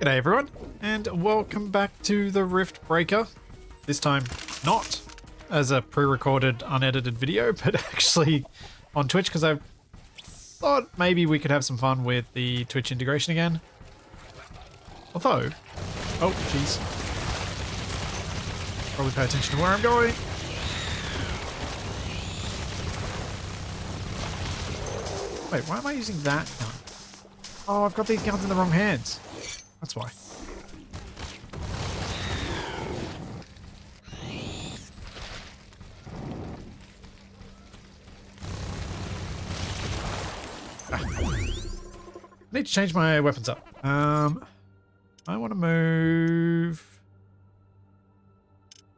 G'day everyone, and welcome back to the Riftbreaker. This time not as a pre-recorded, unedited video, but actually on Twitch, because I thought maybe we could have some fun with the Twitch integration again. Although, oh jeez, probably pay attention to where I'm going. Wait, why am I using that gun? Oh, I've got these guns in the wrong hands. That's why. Need to change my weapons up. I want to move.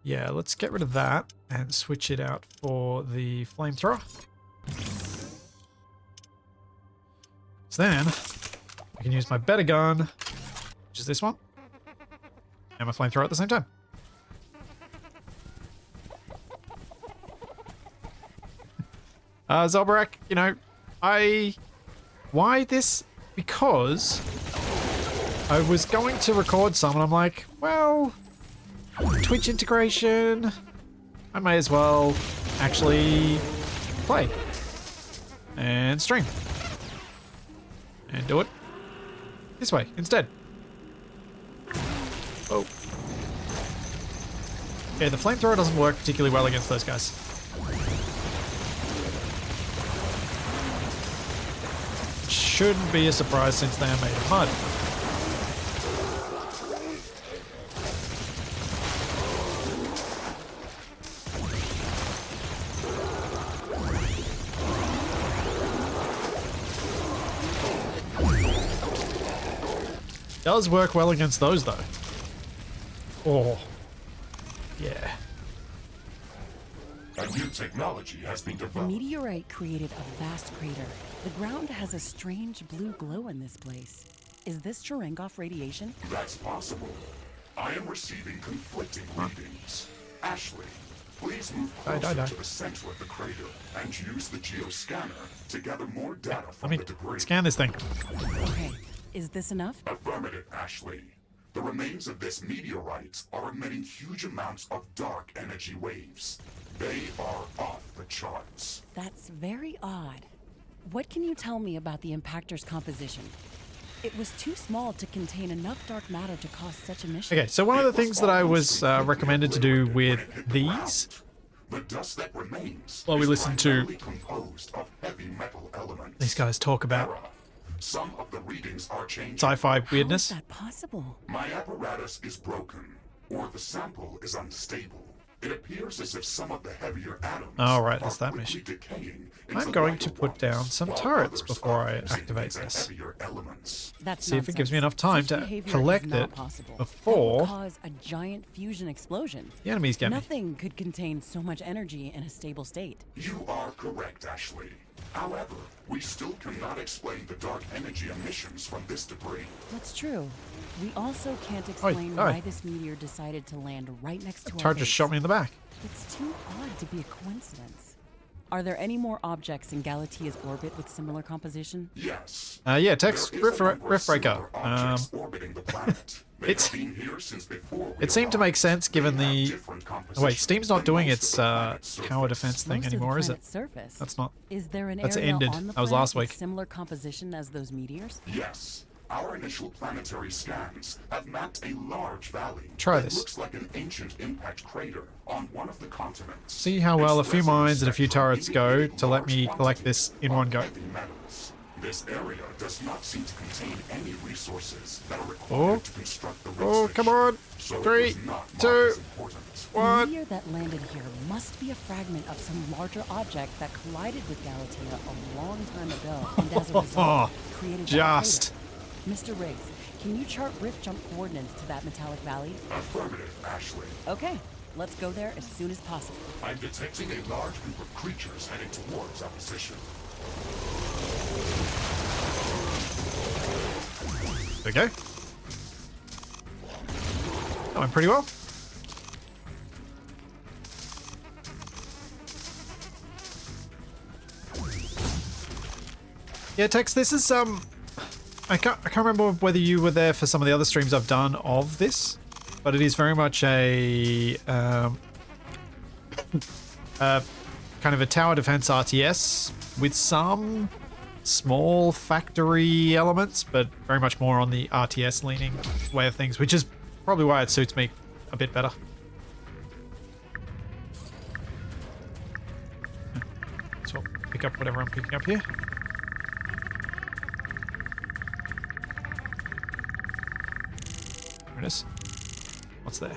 Yeah, let's get rid of that and switch it out for the flamethrower. So then I can use my better gun, which is this one, and my flamethrower at the same time. Zolbarak, you know, why this? Because I was going to record some and I'm like, well, Twitch integration, I may as well actually play and stream and do it this way instead. Oh. Yeah, the flamethrower doesn't work particularly well against those guys. Shouldn't be a surprise since they are made of mud. Does work well against those though. Oh, yeah. A new technology has been The developed. meteorite created a vast crater. The ground has a strange blue glow in this place. Is this Cherenkov radiation? That's possible. I am receiving conflicting readings. Ashley, please move closer to the center of the crater and use the geoscanner to gather more data from Let the me debris. scan this thing. Okay, is this enough? Affirmative, Ashley. The remains of this meteorite are emitting huge amounts of dark energy waves. They are off the charts. That's very odd. What can you tell me about the impactor's composition? It was too small to contain enough dark matter to cause such emissions. Okay, so one of the things that I was recommended to do with these, The dust that remains while we is listen to primarily composed of heavy metal elements. these guys talk about Error. Some of the readings are changing. sci-fi How is weirdness. that possible? My apparatus is broken, or the sample is unstable. It appears as if some of the heavier atoms Oh, right, that's are that mission. quickly decaying I'm into going lighter to put ones, down some while turrets others before are I fusing activate into this. heavier elements. That's See if it gives me enough nonsense. time Such to behavior collect is not it possible. before That would cause a giant fusion explosion. the enemies get me. Nothing could contain so much energy in a stable state. You are correct, Ashley. However, we still cannot explain the dark energy emissions from this debris. That's true. We also can't explain oi. why this meteor decided to land right next to our Turret just base. shot me in the back. It's too odd to be a coincidence. Are there any more objects in Galatia's orbit with similar composition? Yes. Yeah, text There is a number of Riftbreaker. similar objects orbiting the planet. They it's- have been here since before we It seemed to arrived. make sense given They have the... different Oh, wait, compositions Steam's not than doing most its of the planet's tower surface. defense thing Most of anymore, the is it? planet's surface. That's not... Is there an That's area ended. on the That was planet last with week. similar composition as those meteors? Yes. Our initial planetary scans have mapped a large valley Try that this. looks like an ancient impact crater on one of the continents. See how well a Its few mines and a few resonance turrets go indicating to let me large collect this in one go. heavy metals. This area does not seem to contain any resources that are Oh. required to construct the Oh, ring come station, on. so it 3, was not marked 2, as important. The What? meteor that landed here must be a fragment of some larger object that collided with Galatea a long time ago and as a result created that Just. crater. Mr. Riggs, can you chart rift jump coordinates to that metallic valley? Affirmative, Ashley. Okay, let's go there as soon as possible. I'm detecting a large group of creatures heading towards our position. There we go. Going pretty well. Yeah, Tex, this is, I can't remember whether you were there for some of the other streams I've done of this, but it is very much a kind of a tower defense RTS with some small factory elements, but very much more on the RTS leaning way of things, which is probably why it suits me a bit better. So I'll pick up whatever I'm picking up here. There it is. What's there?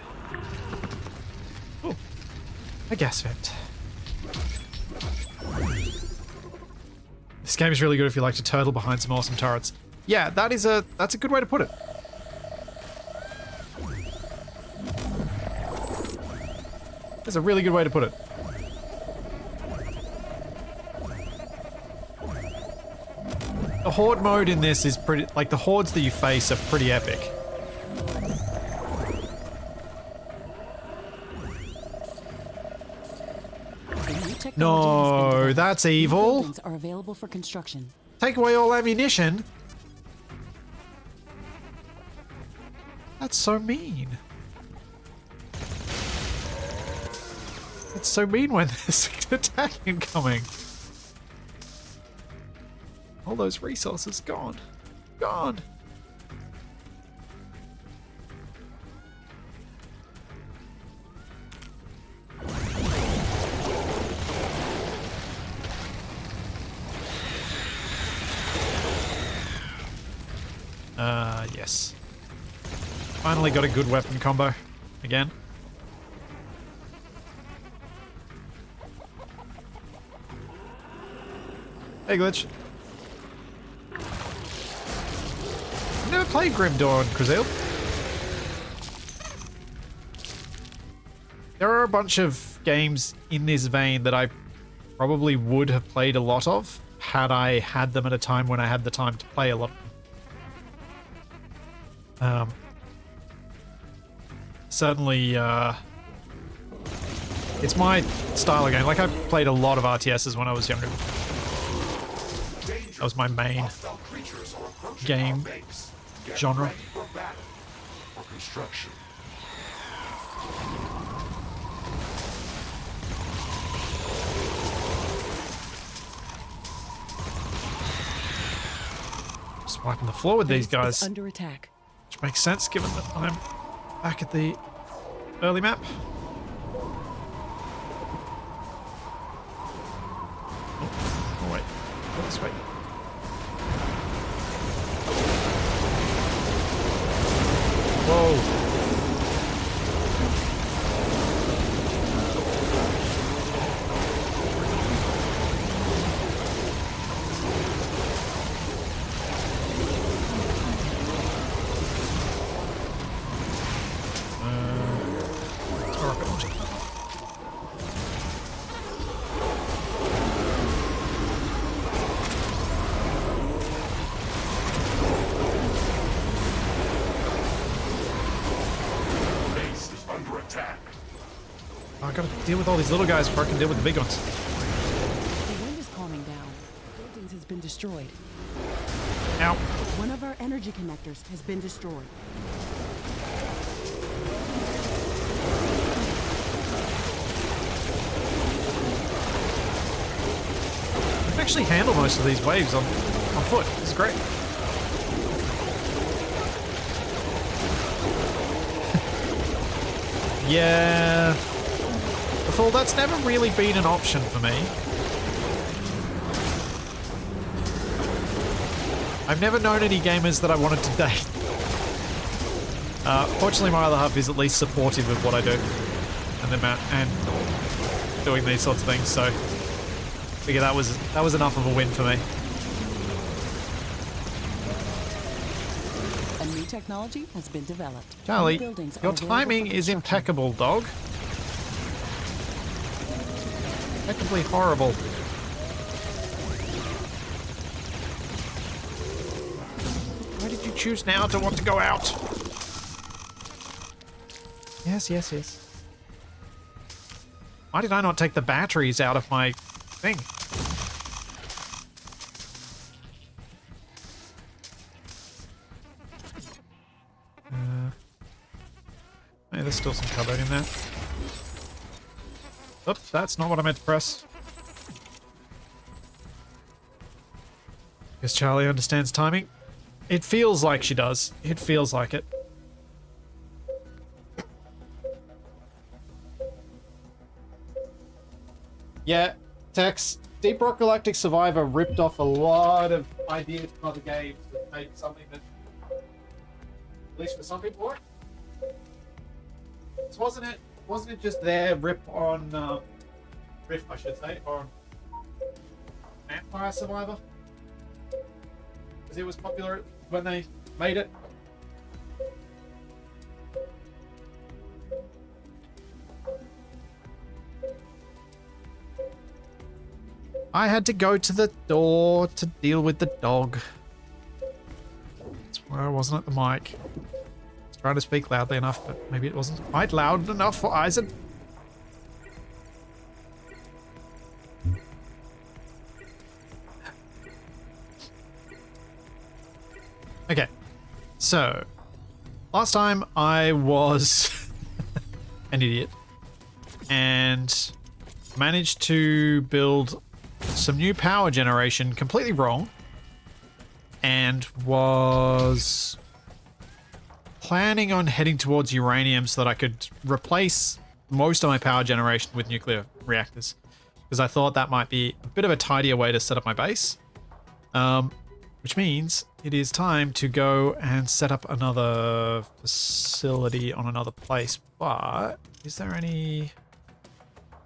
Oh, a gas vent. This game is really good if you like to turtle behind some awesome turrets. Yeah, that's a good way to put it. That's a really good way to put it. The horde mode in this is pretty, like the hordes that you face are pretty epic. No, that's evil. Buildings are available for construction. Take away all ammunition. That's so mean. It's so mean when there's an attack incoming. All those resources gone. Gone. Yes. Finally got a good weapon combo again. Hey, Glitch. Never played Grim Dawn, Crazil. There are a bunch of games in this vein that I probably would have played a lot of had I had them at a time when I had the time to play a lot. Certainly, it's my style of game. Like, I played a lot of RTSs when I was younger. That was my main game genre. Just wiping the floor with these guys. Under attack. Which makes sense given that I'm back at the early map. Oh wait. Go this way. Whoa. I gotta deal with all these little guys before I can deal with the big ones. The wind is calming down. The buildings has been destroyed. Ow. One of our energy connectors has been destroyed. I can actually handle most of these waves on foot. This is great. Yeah. Before, that's never really been an option for me. I've never known any gamers that I wanted to date. Fortunately, my other half is at least supportive of what I do and doing these sorts of things. So, I figure that was enough of a win for me. A new technology has been developed. Charlie, New buildings your are available timing for is construction. impeccable, dog. Impeccably horrible. Why did you choose now to want to go out? Yes, yes, yes. Why did I not take the batteries out of my thing? Hey, there's still some carbide in there. Oops, that's not what I meant to press. Guess Charlie understands timing. It feels like she does. It feels like it. Yeah, Tex. Deep Rock Galactic Survivor ripped off a lot of ideas from other games that made something that, at least for some people, work. Wasn't it just their rip on Rift, I should say, on Vampire Survivor? Because it was popular when they made it. I had to go to the door to deal with the dog. That's why I wasn't at the mic. I was trying to speak loudly enough, but maybe it wasn't quite loud enough for Eisen. Okay, so last time I was an idiot and managed to build some new power generation completely wrong and was planning on heading towards uranium so that I could replace most of my power generation with nuclear reactors, because I thought that might be a bit of a tidier way to set up my base. Which means it is time to go and set up another facility on another place. But is there any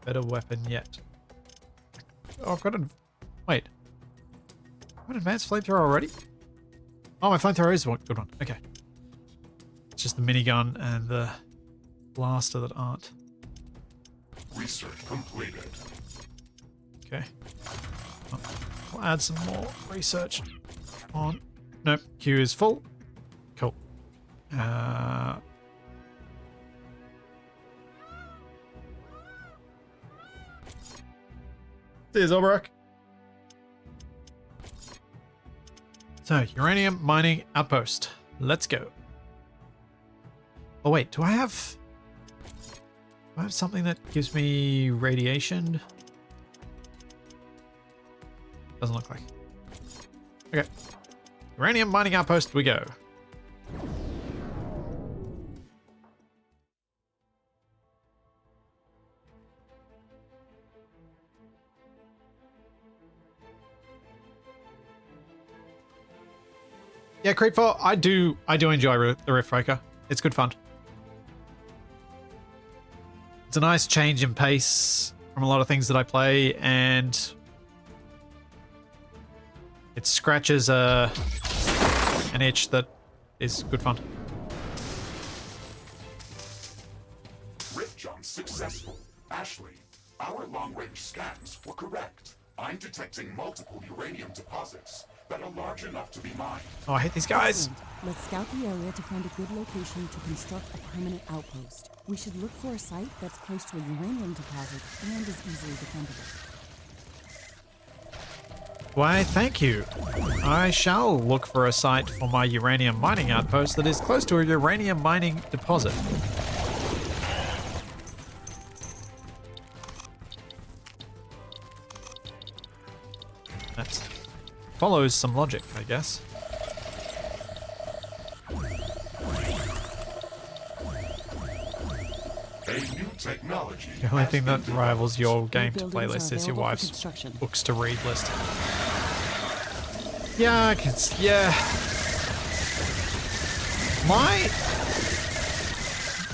better weapon yet? Oh, I've got an... Wait. I've got an advanced flamethrower already? Oh, my flamethrower is a good one. Okay. It's just the minigun and the blaster that aren't. Research completed. Okay. We'll add some more research on. Nope, queue is full. Cool. There's Obrock. So, uranium mining outpost. Let's go. Oh wait, do I have something that gives me radiation? Doesn't look like. Okay. Uranium mining outpost we go. Yeah, Creepfall, I do enjoy the Riftbreaker. It's good fun. It's a nice change in pace from a lot of things that I play, and it scratches an itch that is good fun. Rift jump successful. Ashley, our long-range scans were correct. I'm detecting multiple uranium deposits that are large enough to be mined. Oh, I hate these guys. Excellent. Let's scout the area to find a good location to construct a permanent outpost. We should look for a site that's close to a uranium deposit and is easily defendable. Why, thank you. I shall look for a site for my uranium mining outpost that is close to a uranium mining deposit. That follows some logic, I guess. A new technology. The only thing that rivals your game to buildings playlist are is your available for wife's construction. books to read list. Yeah, I can. Yeah.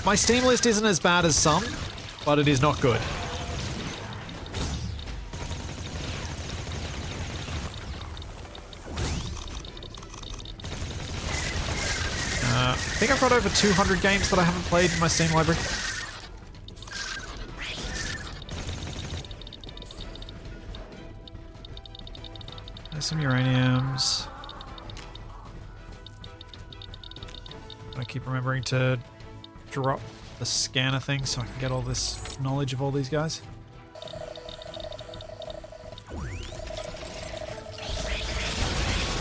My Steam list isn't as bad as some, but it is not good. I think I've got over 200 games that I haven't played in my Steam library. There's some uraniums. I keep remembering to drop the scanner thing so I can get all this knowledge of all these guys.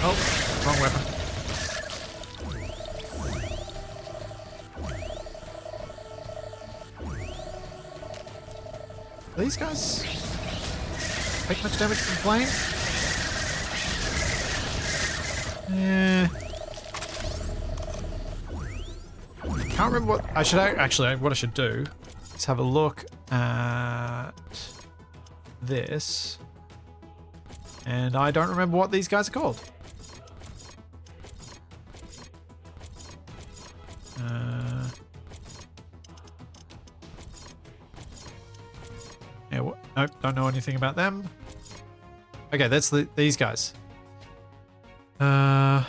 Oh, wrong weapon. these guys take much damage from flame? Yeah. Can't remember what I should actually. What I should do is have a look at this, and I don't remember what these guys are called. Yeah. Nope. Don't know anything about them. Okay, that's these guys. And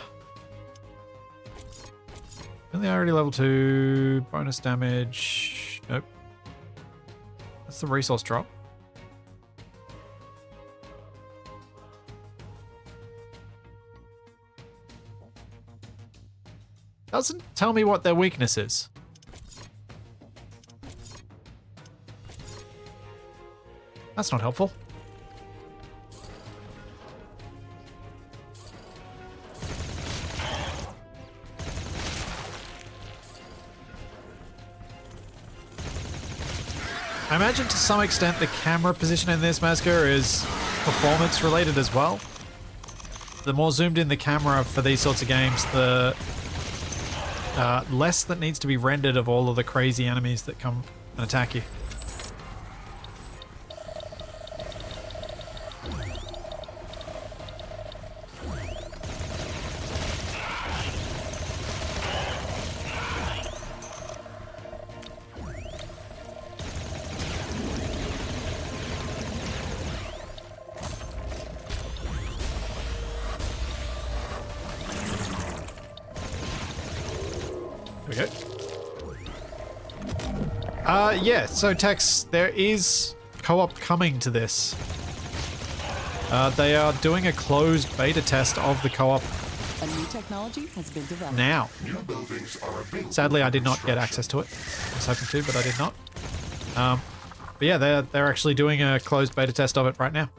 they already level 2. Bonus damage. Nope. That's the resource drop. Doesn't tell me what their weakness is. That's not helpful. I imagine to some extent the camera position in this massacre is performance related as well. The more zoomed in the camera for these sorts of games, the less that needs to be rendered of all of the crazy enemies that come and attack you. Yeah, so Tex, there is co-op coming to this. They are doing a closed beta test of the co-op A new technology has been developed. now. New buildings are available. Sadly, I did not get access to it. I was hoping to, but I did not. But yeah, they're actually doing a closed beta test of it right now.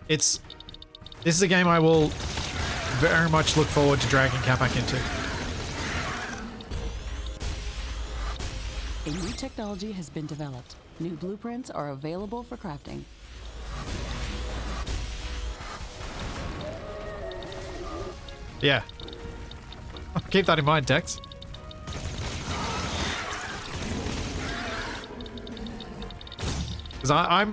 This is a game I will very much look forward to dragging Cat back into. A new technology has been developed. New blueprints are available for crafting. Yeah. Keep that in mind, Tex. Because I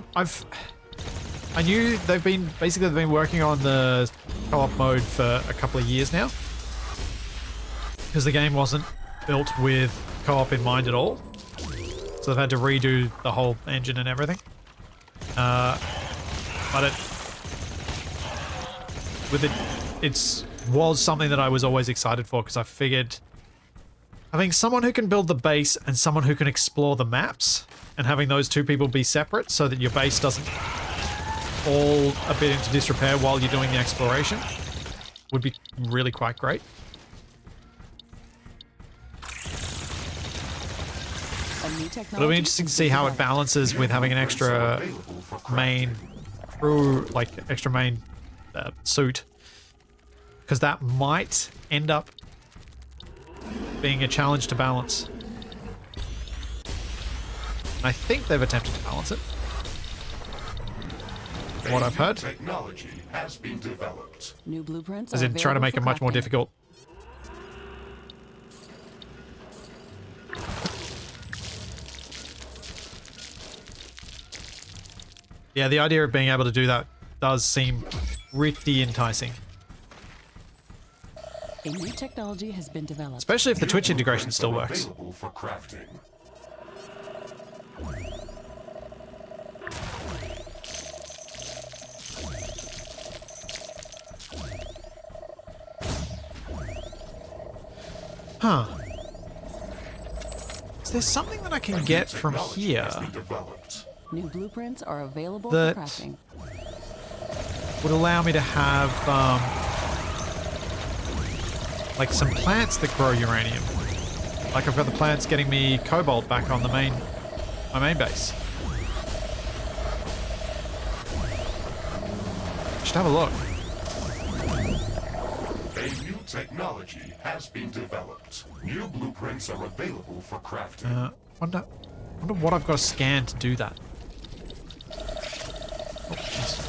knew they've been working on the co-op mode for a couple of years now. Because the game wasn't built with co-op in mind at all. So they've had to redo the whole engine and everything. But it was something that I was always excited for, because I figured having someone who can build the base and someone who can explore the maps, and having those two people be separate so that your base doesn't fall a bit into disrepair while you're doing the exploration, would be really quite great. It'll be interesting to see how it balances with having an extra main suit, because that might end up being a challenge to balance. I think they've attempted to balance it, from what I've heard. Technology has been developed. New blueprints As in trying to make it much more difficult. Yeah, the idea of being able to do that does seem pretty enticing. A new technology has been developed. Especially if the Twitch integration still works. Available for crafting. Huh. Is there something that I can get from here Has been developed. New blueprints are available that for crafting. would allow me to have like some plants that grow uranium? Like I've got the plants getting me cobalt back on my main base. Should have a look. A new technology has been developed. New blueprints are available for crafting. Wonder what I've got to scan to do that. Oh, jeez.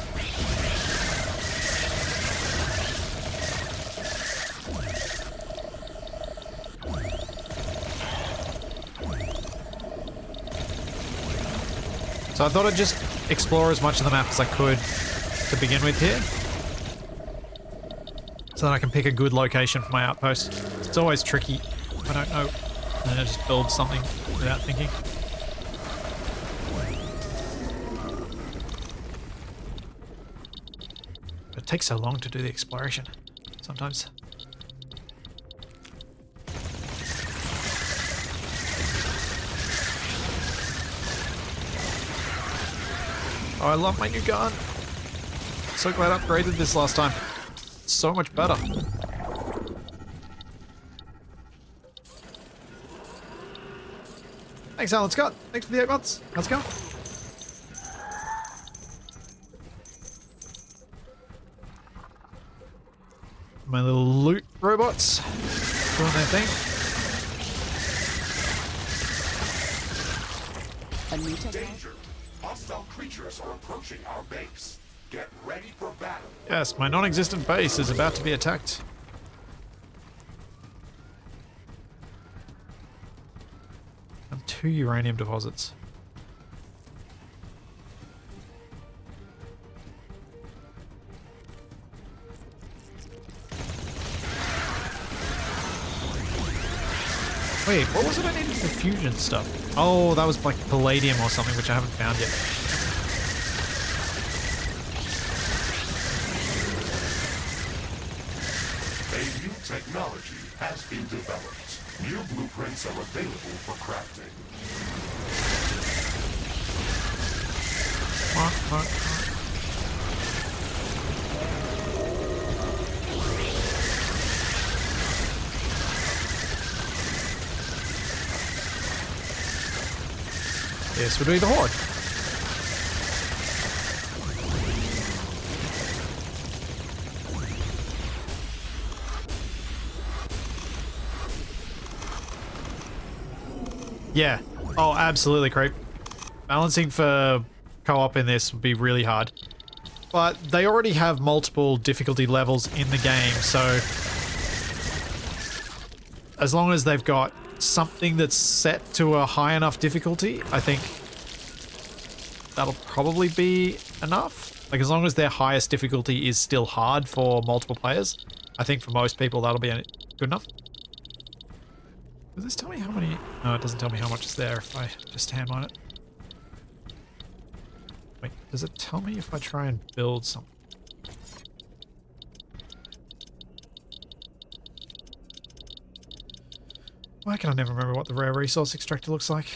So I thought I'd just explore as much of the map as I could to begin with here, so that I can pick a good location for my outpost. It's always tricky. I don't know. And then I just build something without thinking. But it takes so long to do the exploration sometimes. Oh, I love my new gun. So glad I upgraded this last time. It's so much better. Thanks, Alan Scott. Thanks for the 8 months. Let's go. My little loot robots doing their thing. A new technology. Danger! Hostile creatures are approaching our base. Get ready for battle. Yes, my non-existent base is about to be attacked. And 2 uranium deposits. Wait, what was it I needed for fusion stuff? Oh, that was like palladium or something, which I haven't found yet. A new technology has been developed. New blueprints are available for crafting. What? This would be the Horde. Yeah. Oh, absolutely, Creep. Balancing for co-op in this would be really hard. But they already have multiple difficulty levels in the game, so as long as they've got something that's set to a high enough difficulty, I think that'll probably be enough. Like, as long as their highest difficulty is still hard for multiple players, I think for most people that'll be good enough. Does this tell me how many? No, it doesn't tell me how much is there if I just hand mine it. Wait, does it tell me if I try and build something? Why can I never remember what the rare resource extractor looks like?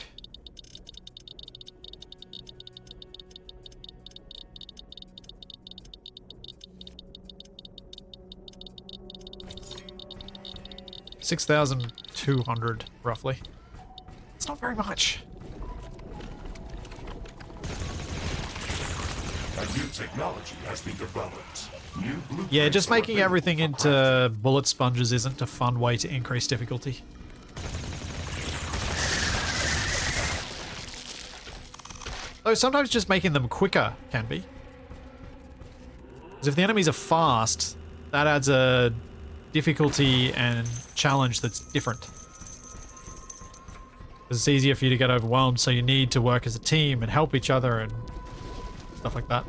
$6,200 roughly. It's not very much. A new technology has been developed. New blueprints Yeah, just are making available everything for into crafting. bullet sponges isn't a fun way to increase difficulty. Though sometimes just making them quicker can be. Because if the enemies are fast, that adds a difficulty and challenge that's different. 'Cause it's easier for you to get overwhelmed, so you need to work as a team and help each other and stuff like that.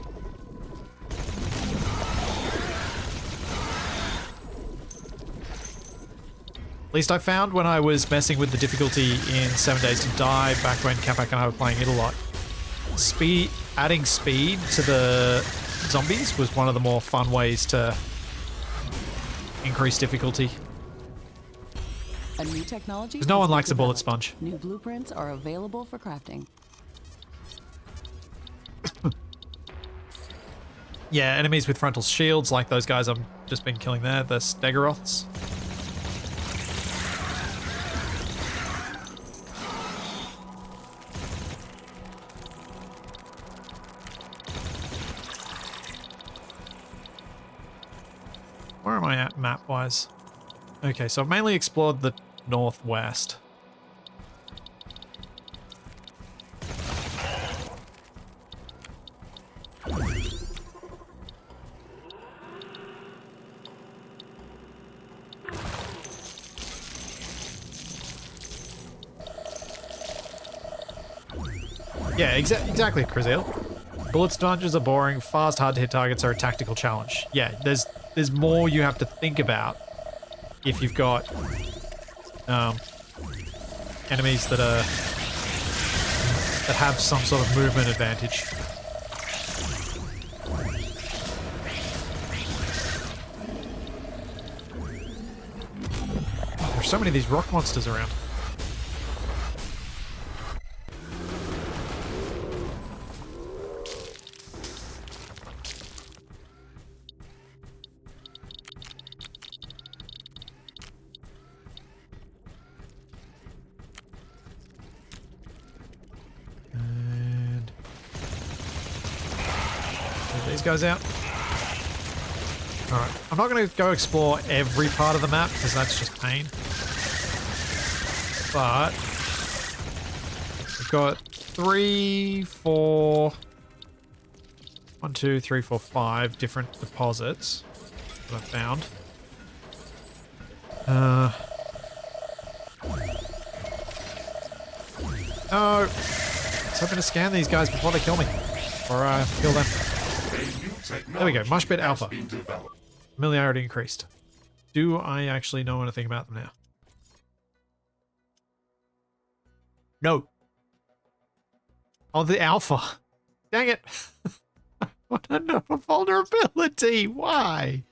At least I found when I was messing with the difficulty in 7 Days to Die, back when Capac and I were playing it a lot, adding speed to the zombies was one of the more fun ways to increase difficulty. A new technology. Because no one has been likes a bullet developed. sponge. New blueprints are available for crafting. Yeah, enemies with frontal shields, like those guys I've just been killing there, the Stegoroths. Where am I at map-wise? Okay, so I've mainly explored the northwest. Yeah, exactly, Crizale. Bullets dungeons are boring. Fast, hard-to-hit targets are a tactical challenge. Yeah, there's more you have to think about if you've got enemies that have some sort of movement advantage. There's so many of these rock monsters around. These guys out. Alright, I'm not going to go explore every part of the map because that's just pain. But we've got 5 different deposits that I've found. No. I was hoping to scan these guys before they kill me. Or kill them. There we go, Mushbit Alpha. Familiarity increased. Do I actually know anything about them now? No. Oh, the Alpha. Dang it. I want to know a vulnerability. Why?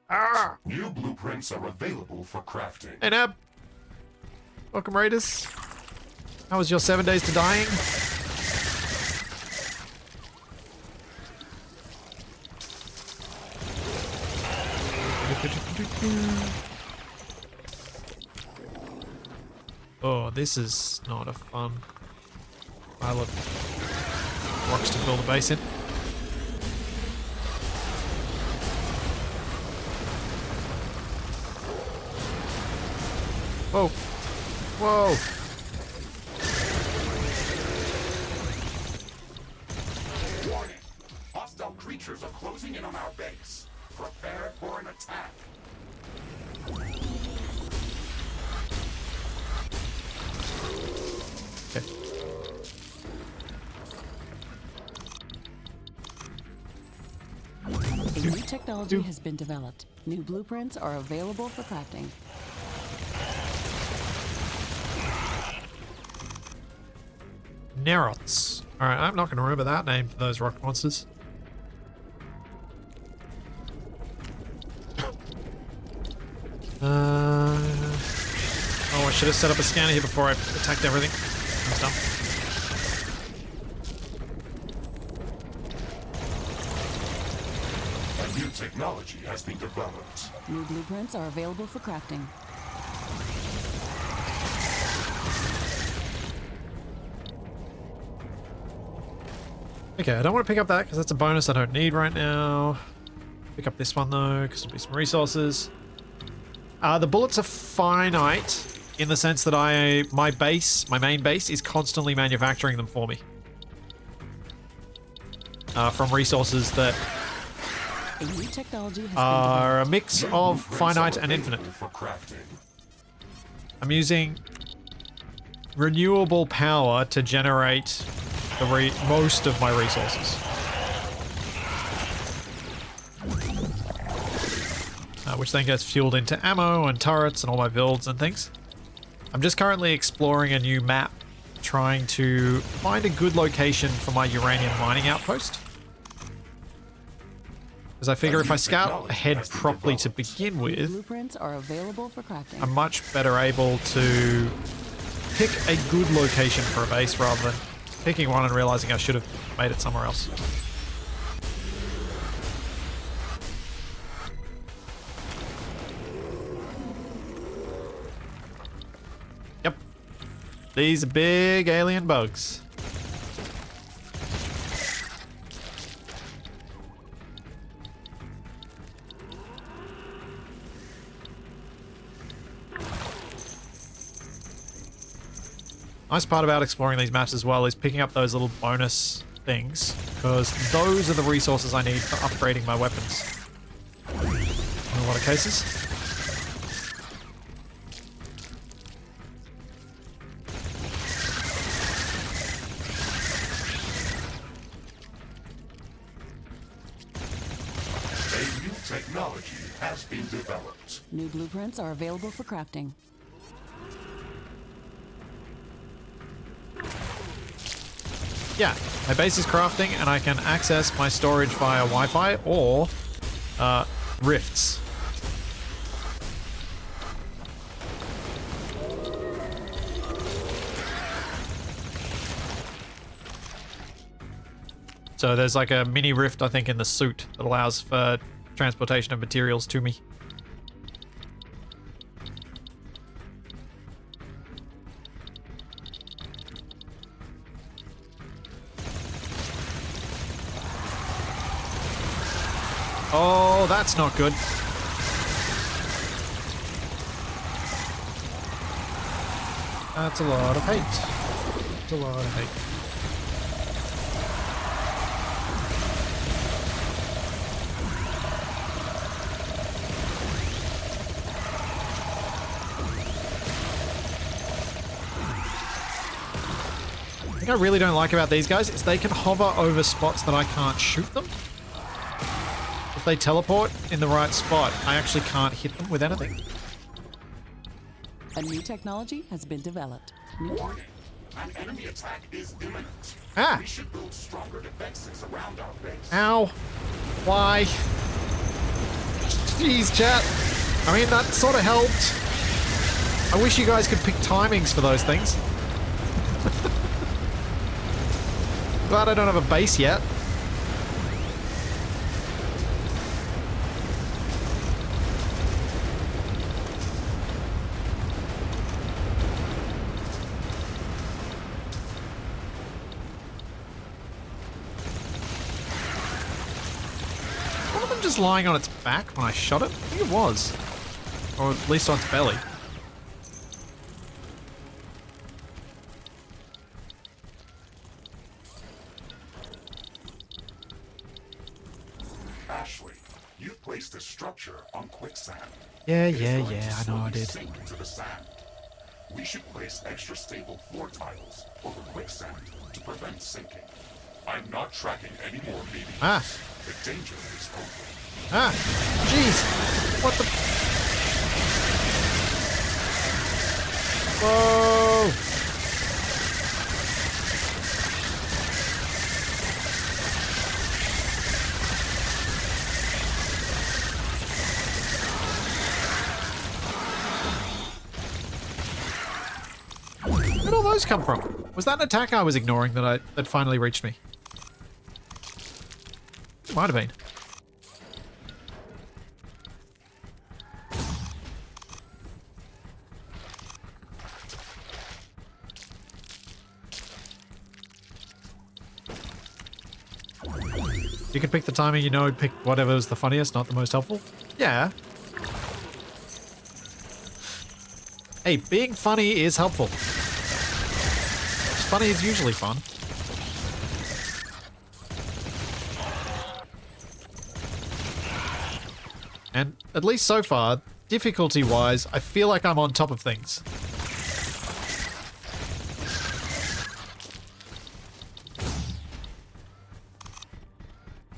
Ah. New blueprints are available for crafting. Hey, Nab. Welcome, Raiders. How was your 7 days to dying? Oh, this is not a fun pile of rocks to build a base in. Whoa. Whoa. Warning. Hostile creatures are closing in on our base. Prepare for an attack. Okay. A new technology has been developed. New blueprints are available for crafting. Nerots. Alright, I'm not going to remember that name for those rock monsters. Oh, I should have set up a scanner here before I attacked everything. That's dumb. A new technology has been developed. New blueprints are available for crafting. Okay, I don't want to pick up that because that's a bonus I don't need right now. Pick up this one though, because there'll be some resources. The bullets are finite in the sense that my main base is constantly manufacturing them for me. From resources that A new technology has are a been mix of finite and infinite. I'm using renewable power to generate most of my resources. Which then gets fueled into ammo and turrets and all my builds and things. I'm just currently exploring a new map, trying to find a good location for my uranium mining outpost. Because I figure if I scout ahead properly to begin with, Blueprints are available for crafting. I'm much better able to pick a good location for a base rather than picking one and realizing I should have made it somewhere else. Yep. These are big alien bugs. Nice part about exploring these maps as well is picking up those little bonus things, because those are the resources I need for upgrading my weapons. In a lot of cases. A new technology has been developed. New blueprints are available for crafting. Yeah, my base is crafting and I can access my storage via Wi-Fi or rifts. So there's like a mini rift, I think, in the suit that allows for transportation of materials to me. Oh, that's not good. That's a lot of hate. That's a lot of hate. The thing I really don't like about these guys is they can hover over spots that I can't shoot them. If they teleport in the right spot, I actually can't hit them with anything. A new technology has been developed. Warning. An enemy attack is imminent. Ah! We should build stronger defenses around our base. Ow. Why? Jeez, chat. I mean, that sort of helped. I wish you guys could pick timings for those things. Glad I don't have a base yet. One of them just lying on its back when I shot it? I think it was. Or at least on its belly. Ashley, you've placed a structure on quicksand. Yeah, It is yeah, going to yeah, I know I slowly did. sink into the sand. We should place extra stable floor tiles over quicksand to prevent sinking. I'm not tracking any more meetings. Ah. The danger is over. Ah! Jeez! What the... Whoa! Where'd all those come from? Was that an attack I was ignoring that finally reached me? It might have been. You can pick the timing, you know, pick whatever's the funniest, not the most helpful. Yeah. Hey, being funny is helpful. Funny is usually fun. And at least so far, difficulty-wise, I feel like I'm on top of things.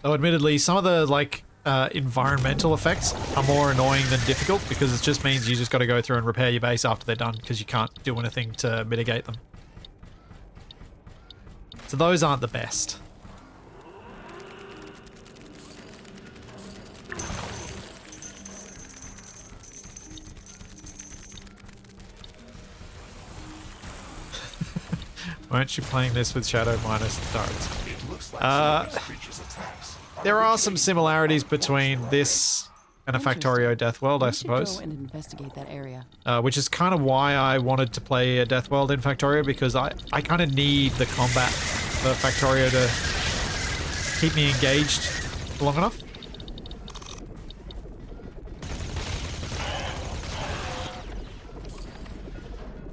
Though admittedly, some of the, like, environmental effects are more annoying than difficult because it just means you just got to go through and repair your base after they're done because you can't do anything to mitigate them. So those aren't the best. Weren't you playing this with Shadow minus the turrets? It looks like some of these creatures' attacks There are some similarities between this and a Factorio Death World, I We should suppose. go and investigate that area. Which is kind of why I wanted to play a Death World in Factorio, because I kind of need the combat for Factorio to keep me engaged long enough.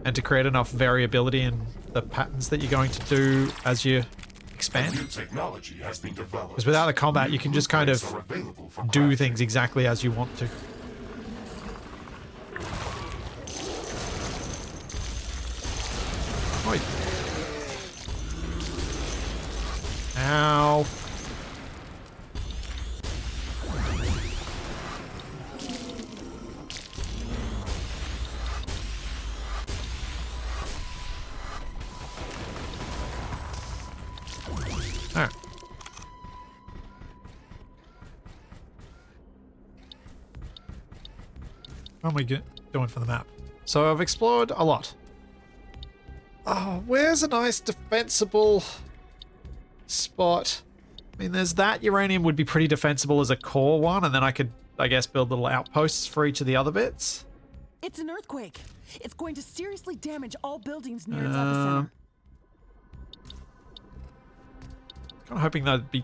And to create enough variability in the patterns that you're going to do as you expand. New technology has been developed. Because without the combat, you can just kind of do things exactly as you want to. Oi. Ow. Alright. What am I doing for the map? So I've explored a lot. Oh, where's a nice defensible spot? I mean, there's that. Uranium would be pretty defensible as a core one, and then I could, I guess, build little outposts for each of the other bits. It's an earthquake. It's going to seriously damage all buildings near its epicenter. Kind of hoping that'd be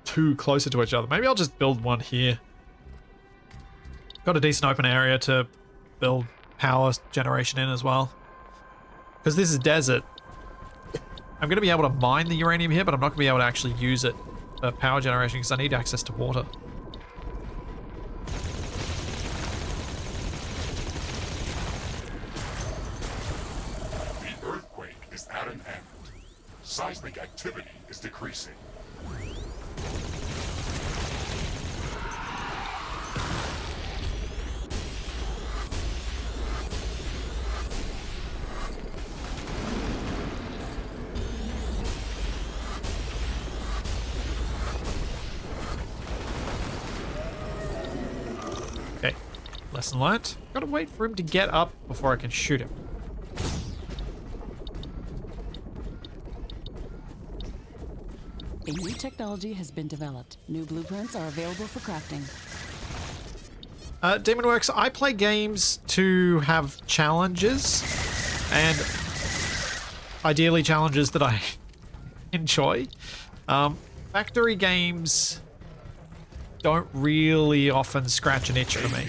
too closer to each other. Maybe I'll just build one here. Got a decent open area to build power generation in as well. Because this is desert. I'm going to be able to mine the uranium here, but I'm not going to be able to actually use it for power generation because I need access to water. The earthquake is at an end. Seismic activity is decreasing. Okay, lesson learnt. Gotta wait for him to get up before I can shoot him. A new technology has been developed. New blueprints are available for crafting. Demonworks, I play games to have challenges, and ideally challenges that I enjoy. Factory games don't really often scratch an itch for me.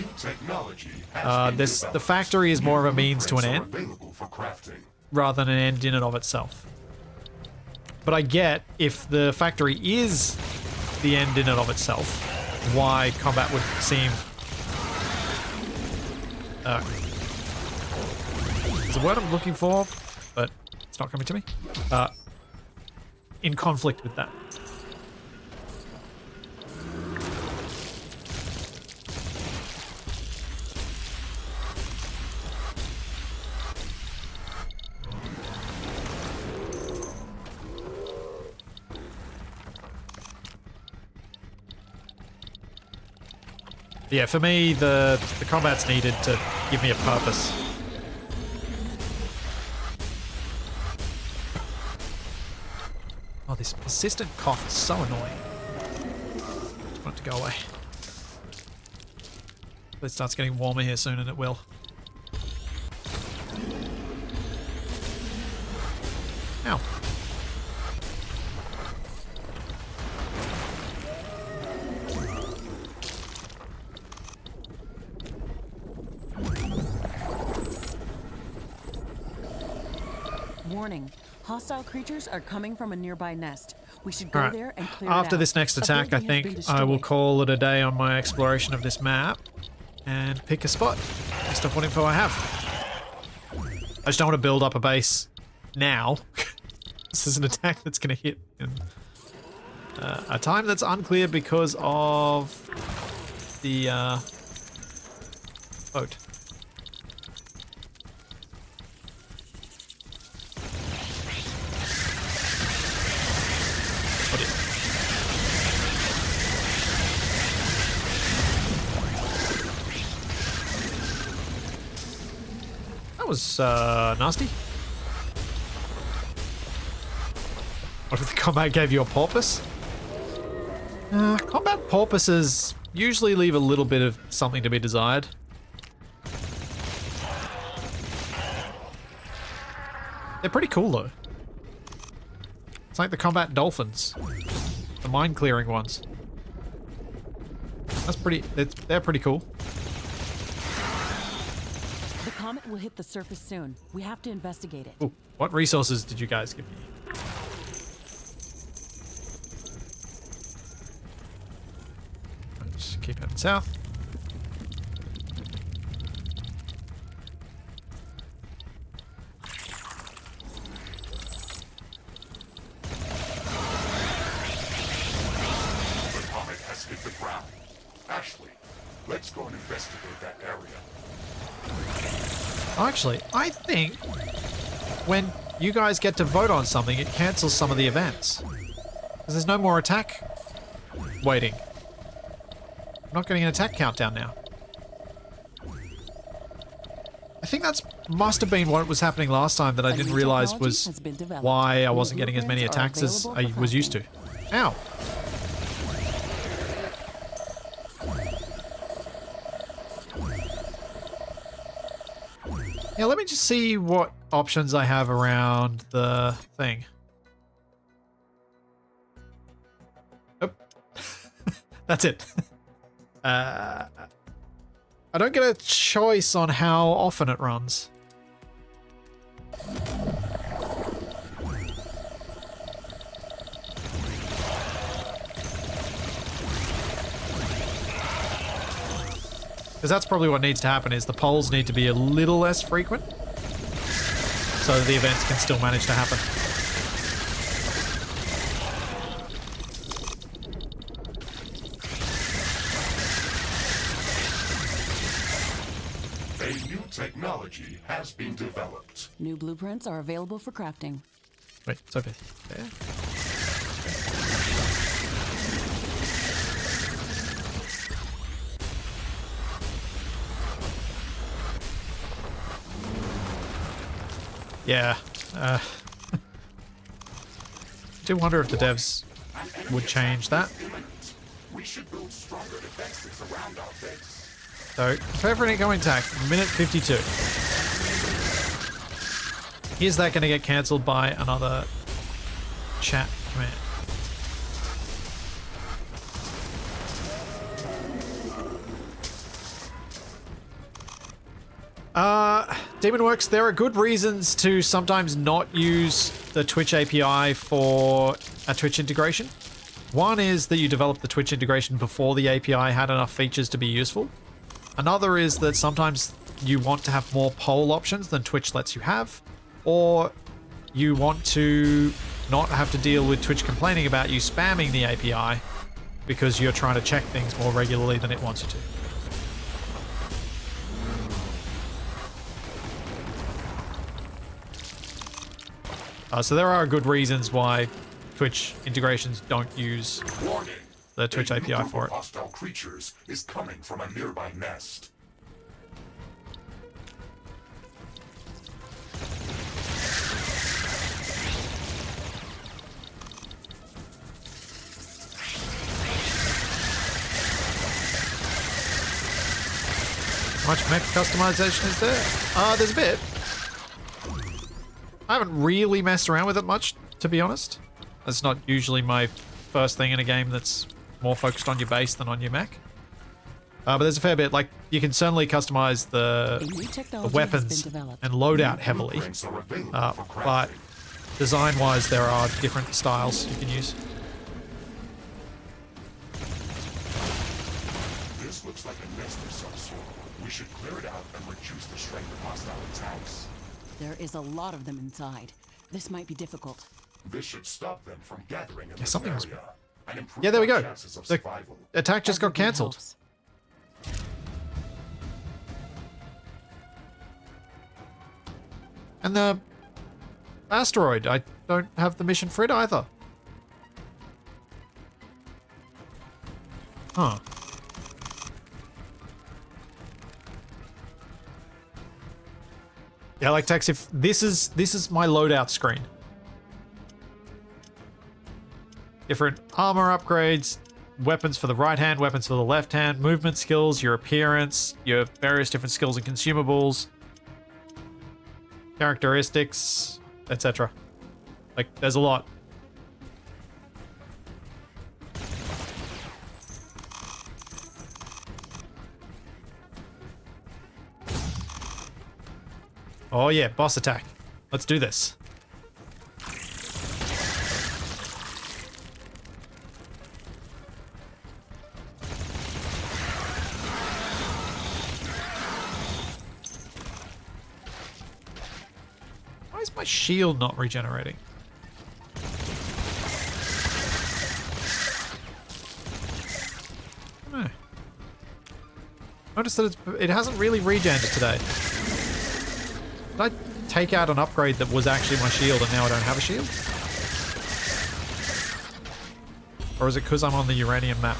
The factory is more of a means to an end, rather than an end in and of itself. But I get, if the factory is the end in and of itself, why combat would seem... there's a word I'm looking for, but it's not coming to me. In conflict with that. Yeah, for me, the combat's needed to give me a purpose. Oh, this persistent cough is so annoying. Just want it to go away. It starts getting warmer here soon, and it will. Ow. Warning. Hostile creatures are coming from a nearby nest. We should go there and clear it After out. this next attack, I think I will call it a day on my exploration of this map and pick a spot based off what info I have. I just don't want to build up a base now. This is an attack that's going to hit in a time that's unclear because of the boat. Oh dear. That was nasty. What if the combat gave you a porpoise? Combat porpoises usually leave a little bit of something to be desired. They're pretty cool though. It's like the combat dolphins. The mine clearing ones. That's pretty, they're pretty cool. The comet will hit the surface soon. We have to investigate it. Ooh, what resources did you guys give me? Just keep heading south. The comet has hit the ground. Ashley, let's go and investigate that area. Actually, I think when you guys get to vote on something, it cancels some of the events. Because there's no more attack waiting. I'm not getting an attack countdown now. I think that's must have been what was happening last time that I didn't realize was why I wasn't getting as many attacks as I was used to. Ow. Yeah, let me just see what options I have around the thing. Oh. That's it. I don't get a choice on how often it runs. Because that's probably what needs to happen, is the polls need to be a little less frequent so that the events can still manage to happen. A new technology has been developed. New blueprints are available for crafting. Wait, it's over there. Yeah. I do wonder if the devs would change that. We should build stronger defenses around our base. So, prepare for an incoming attack, minute 52. Is that going to get cancelled by another chat command? Demonworks, there are good reasons to sometimes not use the Twitch API for a Twitch integration. One is that you developed the Twitch integration before the API had enough features to be useful. Another is that sometimes you want to have more poll options than Twitch lets you have, or you want to not have to deal with Twitch complaining about you spamming the API because you're trying to check things more regularly than it wants you to. So there are good reasons why Twitch integrations don't use Warning. the Twitch A new API group for of it. hostile creatures is coming from a nearby nest. How much mech customization is there? There's a bit. I haven't really messed around with it much, to be honest. That's not usually my first thing in a game that's more focused on your base than on your mech. But there's a fair bit. Like, you can certainly customize the weapons and loadout heavily. Blueprints are available for But crafting. design-wise, there are different styles you can use. This looks like a nest of some sort. We should clear it out and reduce the strength of hostile attacks. There is a lot of them inside. This might be difficult. This should stop them from gathering in this something's- area and improve Yeah, there we our go. chances of The survival. attack just got Everything cancelled. helps. And the asteroid, I don't have the mission for it either. Huh. Yeah, like Tex, if this is my loadout screen. Different armor upgrades, weapons for the right hand, weapons for the left hand, movement skills, your appearance, your various different skills and consumables, characteristics, etc. Like, there's a lot. Oh yeah, boss attack. Let's do this. Why is my shield not regenerating? No. Notice that it hasn't really regened today. Did I take out an upgrade that was actually my shield and now I don't have a shield? Or is it because I'm on the uranium map?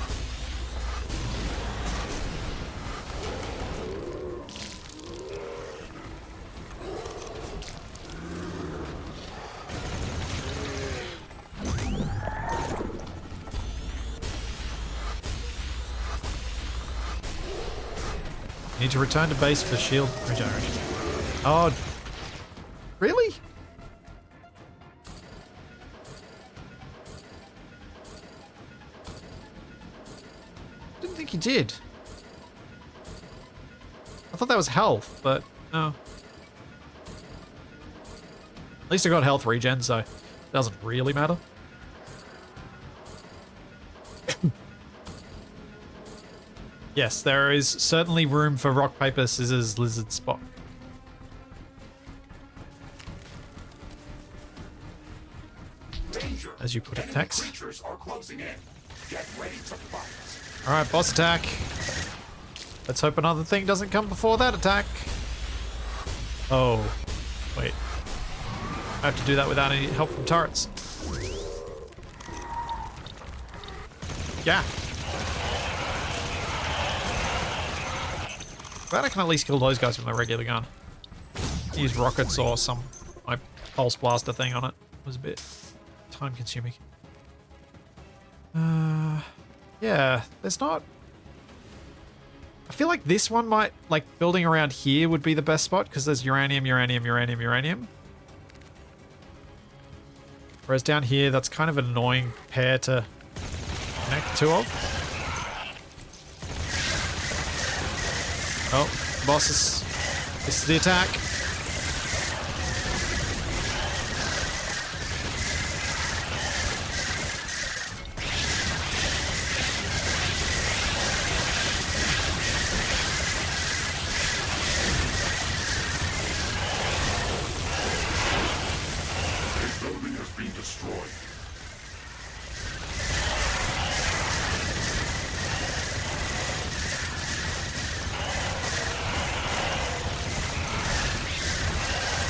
Need to return to base for shield regeneration. Oh, really? Didn't think you did. I thought that was health, but no. At least I got health regen, so it doesn't really matter. Yes, there is certainly room for rock, paper, scissors, lizard, spot. Danger. As you put it, Enemy Tex. creatures are closing in. Get ready to fight. All right, boss attack. Let's hope another thing doesn't come before that attack. Oh, wait. I have to do that without any help from turrets. Yeah. Glad I can at least kill those guys with my regular gun. Use rockets or some my pulse blaster thing on it. Was a bit time consuming. Yeah, there's not. I feel like this one might, like, building around here would be the best spot because there's uranium, uranium, uranium, uranium. Whereas down here, that's kind of an annoying pair to connect two of. Oh, boss is... This is the attack. A building has been destroyed.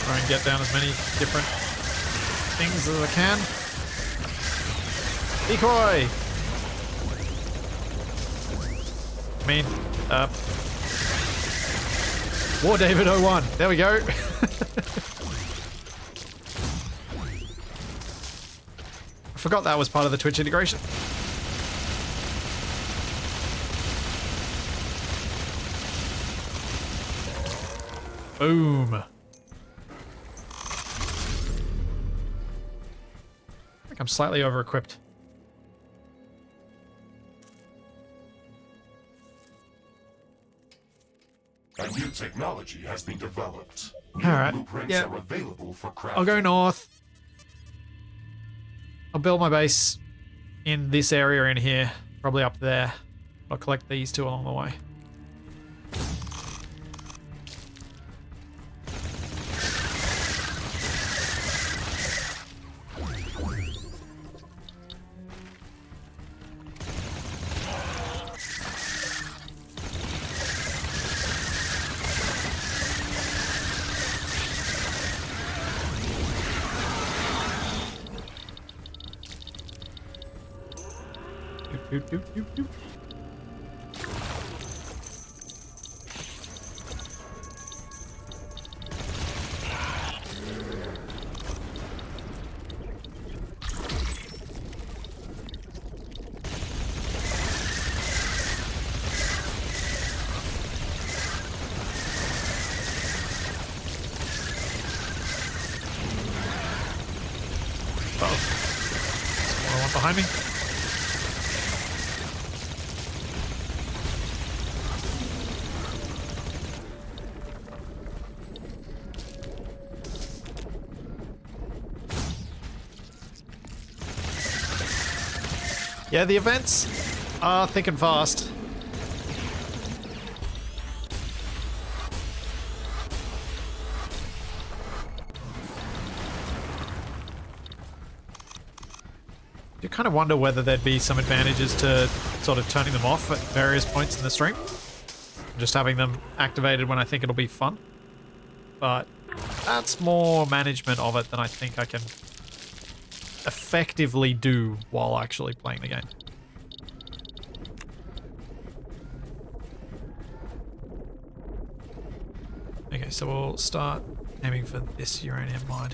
Try and get down as many different things as I can. Decoy! I mean, War David 01. There we go. I forgot that was part of the Twitch integration. Boom. I think I'm slightly over-equipped. A new technology has been developed. New Alright, blueprints yeah. are available for crafting. I'll go north. I'll build my base in this area in here. Probably up there. I'll collect these two along the way. Doop, doop, doop, doop. Uh-oh. Someone I want behind me. Yeah, the events are thick and fast. You kind of wonder whether there'd be some advantages to sort of turning them off at various points in the stream. Just having them activated when I think it'll be fun. But that's more management of it than I think I can effectively do while actually playing the game. Okay, so we'll start aiming for this uranium mine.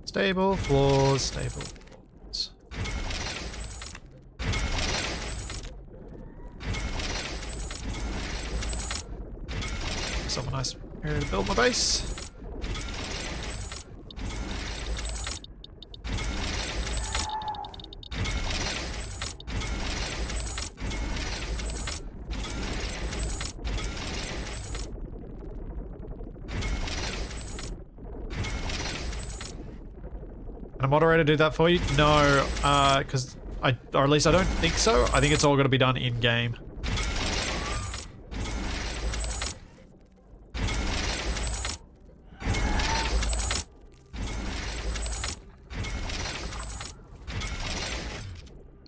Stable floors, stable floors. So a nice area to build my base. Can a moderator do that for you? No, because or at least I don't think so. I think it's all going to be done in-game.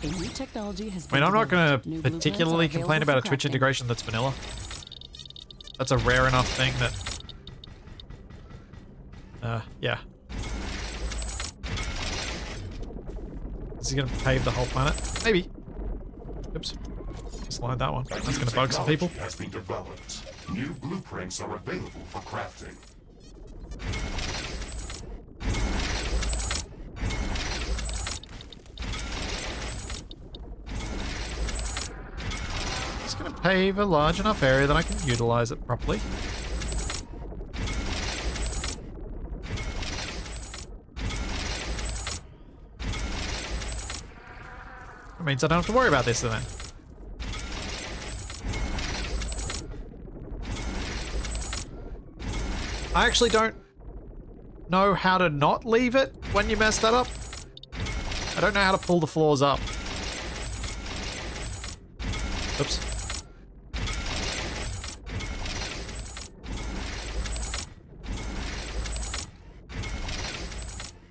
A new technology has I mean, I'm not going developed. to New blueprints particularly are complain available about a for Twitch crafting. integration that's vanilla. That's a rare enough thing that... yeah. Is he going to pave the whole planet? Maybe. Oops. Slide that one. That's going to bug some people. Has been developed. New blueprints are available for crafting. Just going to pave a large enough area that I can utilize it properly. That means I don't have to worry about this then. I actually don't know how to not leave it when you mess that up. I don't know how to pull the floors up. Oops.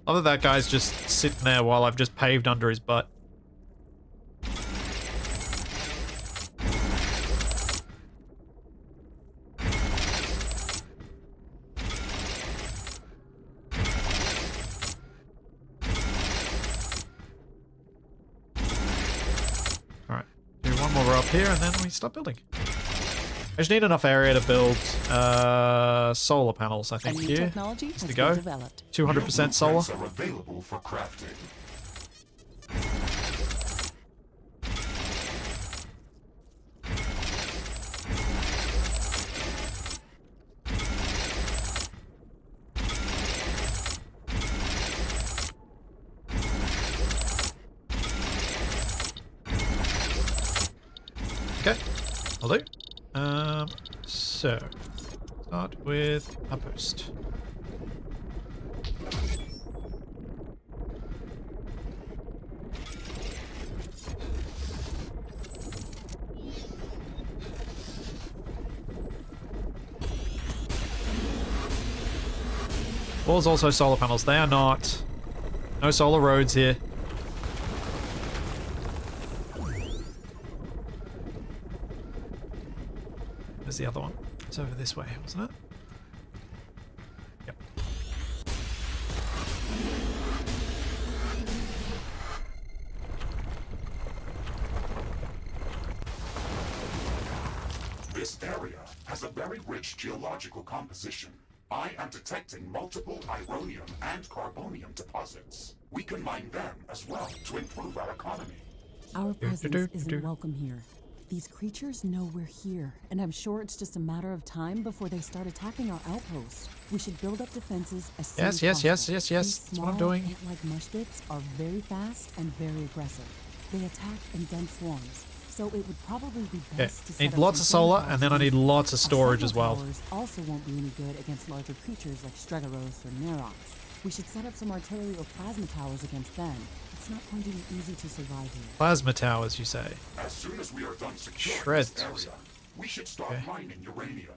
Other that guy's just sitting there while I've just paved under his butt. Alright, do one more row up here and then we start building. I just need enough area to build solar panels, I A think, new here. technology Just has to been go. developed. 200% solar. Blueprints are available for crafting. Okay, I'll do. So, start with outpost. Walls also solar panels. They are not. No solar roads here. Where's the other one? It's over this way, wasn't it? Yep. This area has a very rich geological composition. I am detecting multiple uranium and carbonium deposits. We can mine them as well to improve our economy. Our presence isn't welcome here. These creatures know we're here, and I'm sure it's just a matter of time before they start attacking our outpost. We should build up defenses as soon as possible. Yes. These That's what I'm small, doing. ant-like mush bits are very fast and very aggressive. They attack in dense swarms, So it would probably be Okay, best to set need up lots of some solar, dam and then I need towers. lots of Our storage solar as well. towers also won't be any good against larger creatures like Stregoros or Nerox. We should set up some artillery or plasma towers against them. It's not going to be easy to survive here. Plasma towers, you say? As soon as we are done securing Shreds. this area, we should start Okay. mining uranium.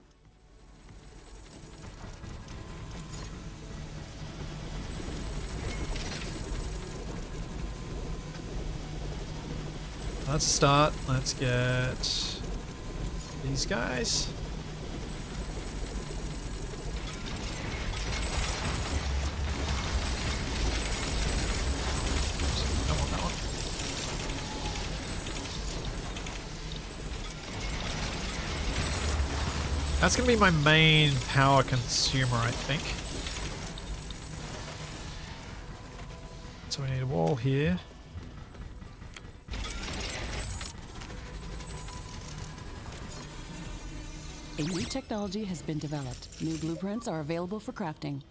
Let's start. Let's get these guys. Don't want that one. That's going to be my main power consumer, I think. So we need a wall here. A new technology has been developed. New blueprints are available for crafting.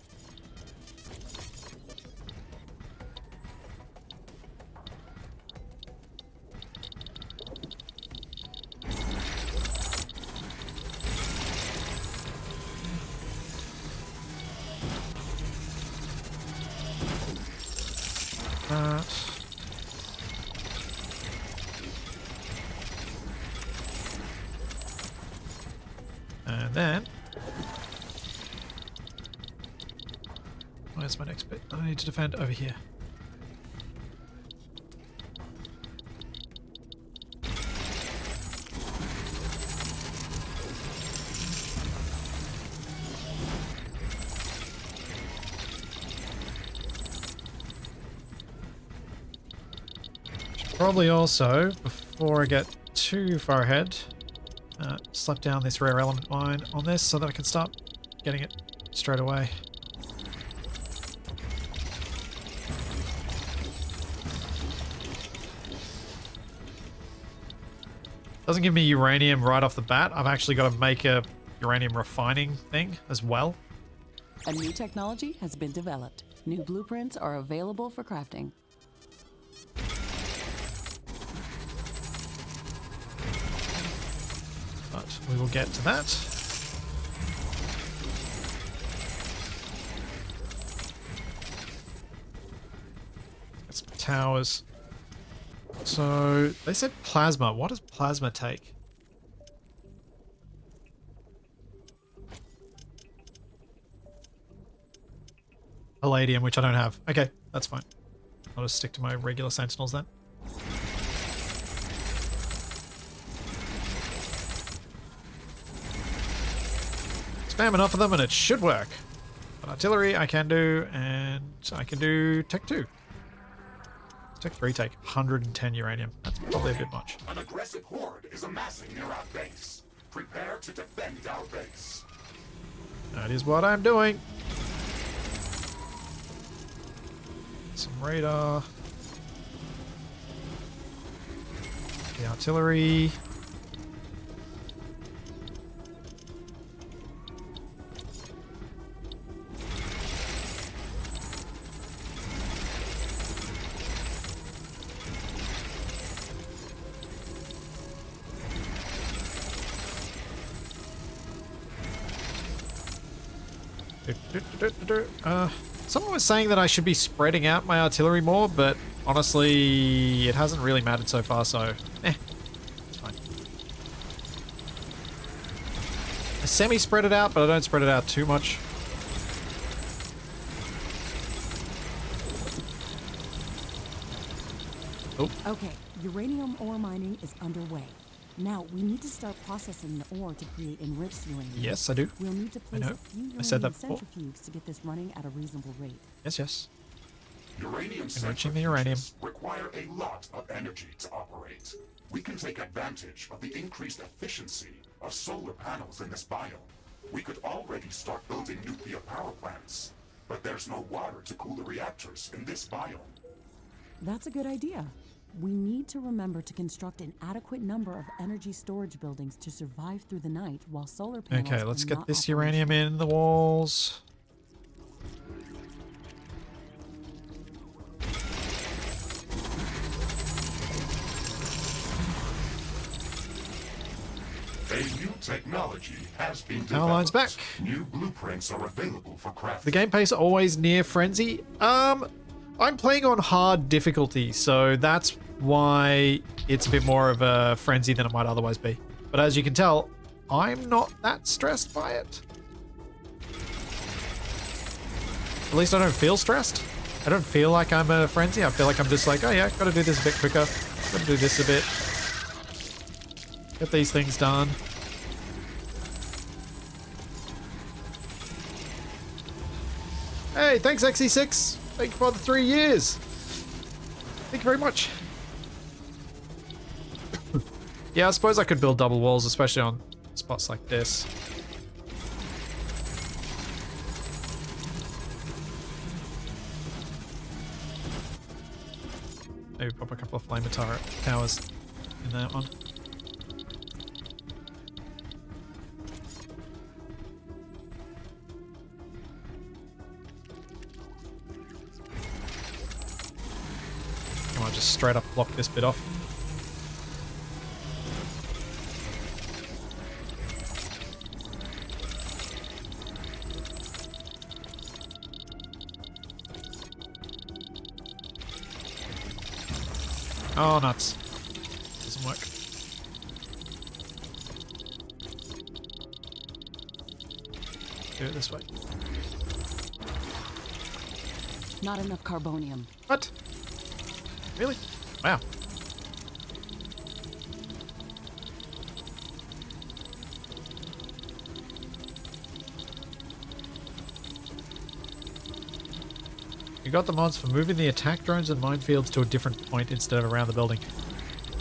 That. And then, where's my next bit? I need to defend over here. Should probably also, before I get too far ahead, slap down this rare element mine on this so that I can start getting it straight away. Doesn't give me uranium right off the bat. I've actually got to make a uranium refining thing as well. A new technology has been developed. New blueprints are available for crafting. But we will get to that. Get some towers. So they said plasma. What does plasma take? Palladium, which I don't have. Okay, that's fine. I'll just stick to my regular sentinels then. Spam enough of them and it should work. But artillery I can do, and I can do Tech 2. Tech 3 take 110 uranium. That's probably a bit much. An aggressive horde is amassing near our base. Prepare to defend our base. That is what I'm doing. Some radar. The artillery. Someone was saying that I should be spreading out my artillery more, but honestly, it hasn't really mattered so far, so it's fine. I semi-spread it out, but I don't spread it out too much. Oh, Okay, uranium ore mining is underway. Now, we need to start processing the ore to create enriched uranium. yes, I do. We'll need to place know. a few uranium I said that before. centrifuges to get this running at a reasonable rate. Yes, yes. Uranium Enriching the uranium. centrifuges require a lot of energy to operate. We can take advantage of the increased efficiency of solar panels in this biome. We could already start building nuclear power plants, but there's no water to cool the reactors in this biome. That's a good idea. We need to remember to construct an adequate number of energy storage buildings to survive through the night while solar panels Okay, let's are get not this operational. uranium in the walls. A new technology has been Power line's back. New blueprints are available for crafting. The game pace always near frenzy. I'm playing on hard difficulty, so that's why it's a bit more of a frenzy than it might otherwise be. But as you can tell, I'm not that stressed by it. At least I don't feel stressed. I don't feel like I'm a frenzy. I feel like I'm just like, oh yeah, gotta do this a bit quicker. Gotta do this a bit. Get these things done. Hey, thanks XE6. Thank you for the 3 years. Thank you very much. Yeah, I suppose I could build double walls, especially on spots like this. Maybe pop a couple of flamer towers in that one. I might just straight up block this bit off. Oh, nuts. Doesn't work. Do it this way. Not enough carbonium. What? Really? Wow. You got the mods for moving the attack drones and minefields to a different point instead of around the building.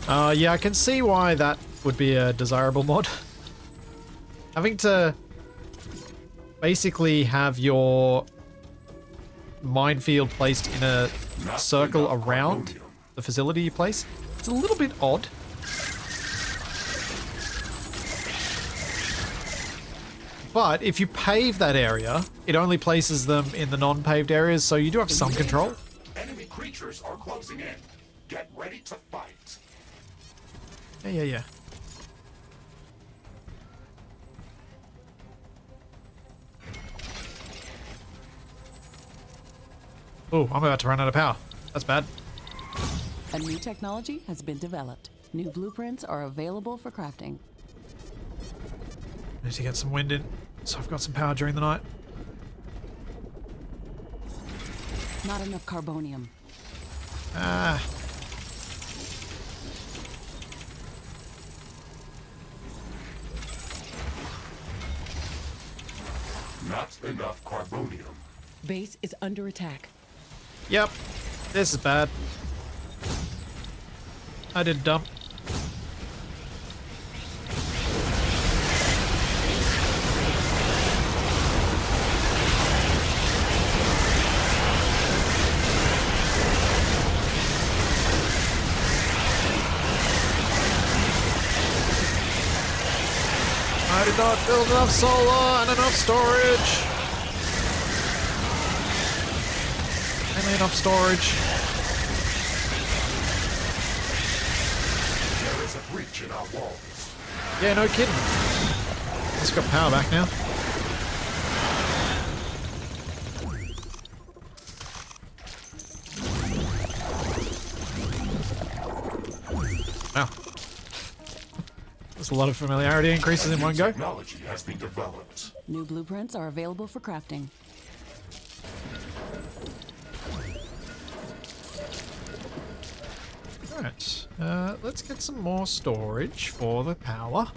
Yeah, I can see why that would be a desirable mod. Having to basically have your minefield placed in a circle around the facility you place, it's a little bit odd. But if you pave that area, it only places them in the non-paved areas, so you do have some control. Enemy creatures are closing in. Get ready to fight. Yeah. Oh, I'm about to run out of power. That's bad. A new technology has been developed. New blueprints are available for crafting. I need to get some wind in, so I've got some power during the night. Not enough carbonium. Ah. Not enough carbonium. Base is under attack. Yep. This is bad. I did dump. I did not build enough solar and enough storage. Mainly enough storage. There is a breach in our walls. Yeah, no kidding. Just got power back now. Wow. There's a lot of familiarity increases in one go. Technology has been developed. New blueprints are available for crafting. Alright, let's get some more storage for the power.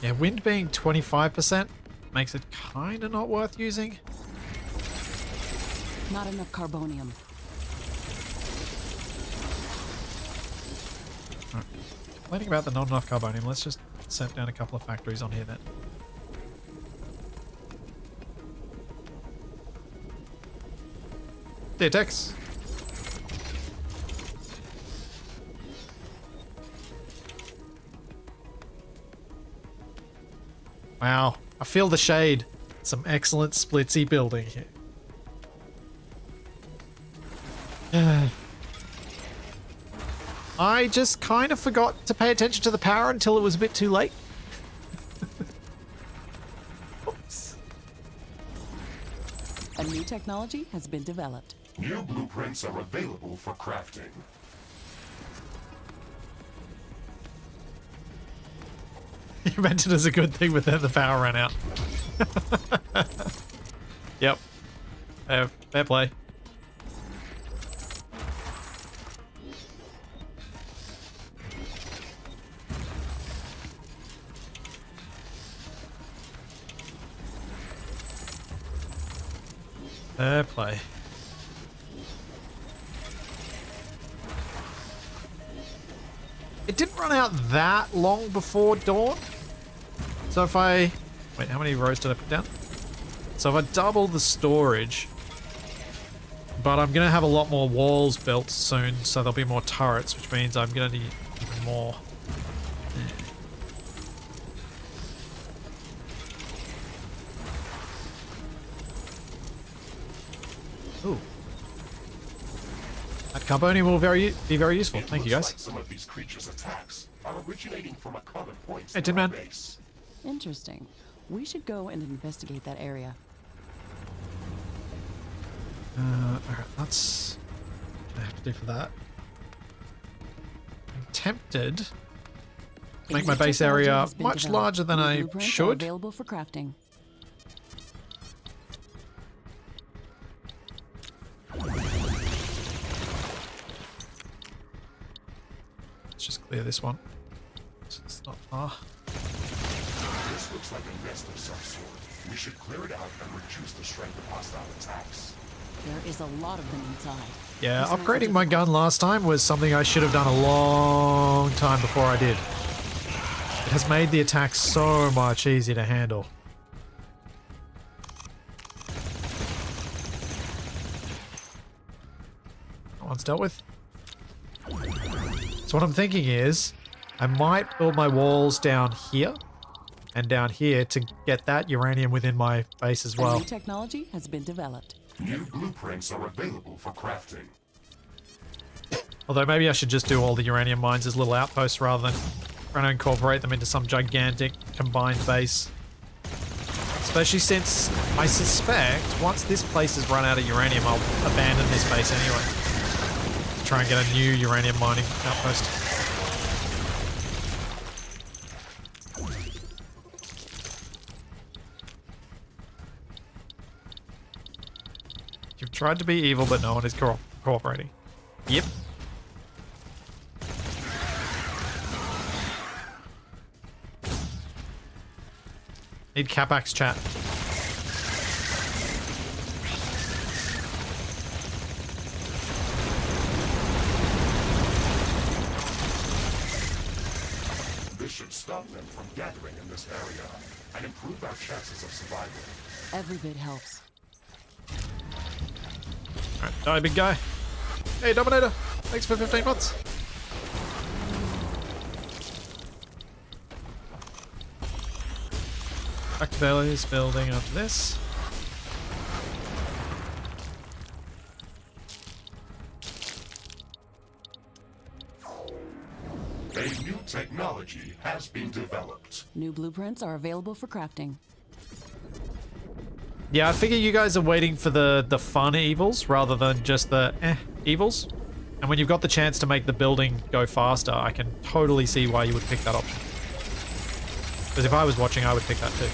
Yeah, wind being 25% makes it kind of not worth using. Not enough carbonium. Alright, complaining about the not enough carbonium, let's just set down a couple of factories on here then. There, Tex. Wow, I feel the shade. Some excellent splitsy building here. I just kind of forgot to pay attention to the power until it was a bit too late. Oops. A new technology has been developed. New blueprints are available for crafting. You meant it as a good thing, but then the power ran out. Yep. Fair play. Fair play. It didn't run out that long before dawn. So if I... Wait, how many rows did I put down? So if I double the storage... But I'm going to have a lot more walls built soon, so there'll be more turrets, which means I'm going to need even more. Ooh. That carbonium will be very useful. Thank you, guys. Like some of these creatures' attacks are originating from a common point. Hey, Tin Man. Interesting. We should go and investigate that area. Alright, that's what I have to do for that. I'm tempted to make my base area much larger than I should. Available for crafting. Let's just clear this one. So it's not far. This looks like a nest of some sort. We should clear it out and reduce the strength of hostile attacks. There is a lot of them inside. Yeah, upgrading my gun last time was something I should have done a long time before I did. It has made the attack so much easier to handle. That one's dealt with. So what I'm thinking is, I might build my walls down here and down here to get that uranium within my base as well. A new technology has been developed. New blueprints are available for crafting. Although maybe I should just do all the uranium mines as little outposts rather than trying to incorporate them into some gigantic combined base. Especially since I suspect once this place is run out of uranium, I'll abandon this base anyway. Try and get a new uranium mining outpost. You've tried to be evil, but no one is cooperating. Yep. Need Capax chat. This should stop them from gathering in this area and improve our chances of survival. Every bit helps. Alright, die, big guy. Hey, Dominator. Thanks for 15 months. Back to Bailey's building after this. A new technology has been developed. New blueprints are available for crafting. Yeah, I figure you guys are waiting for the fun evils rather than just the evils. And when you've got the chance to make the building go faster, I can totally see why you would pick that option. Because if I was watching, I would pick that too.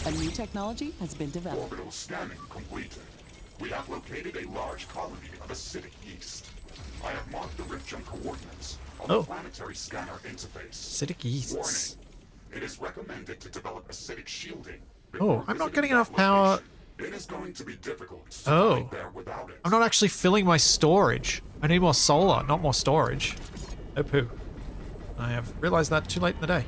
A new technology has been developed. Orbital scanning completed. We have located a large colony of acidic yeast. I have marked the rift jump coordinates on the planetary scanner interface. Acidic yeasts. Warning. It is recommended to develop acidic shielding. Oh, I'm not getting enough power. It is going to be difficult to Oh. there without it. I'm not actually filling my storage. I need more solar, not more storage. Oh poo. I have realized that too late in the day.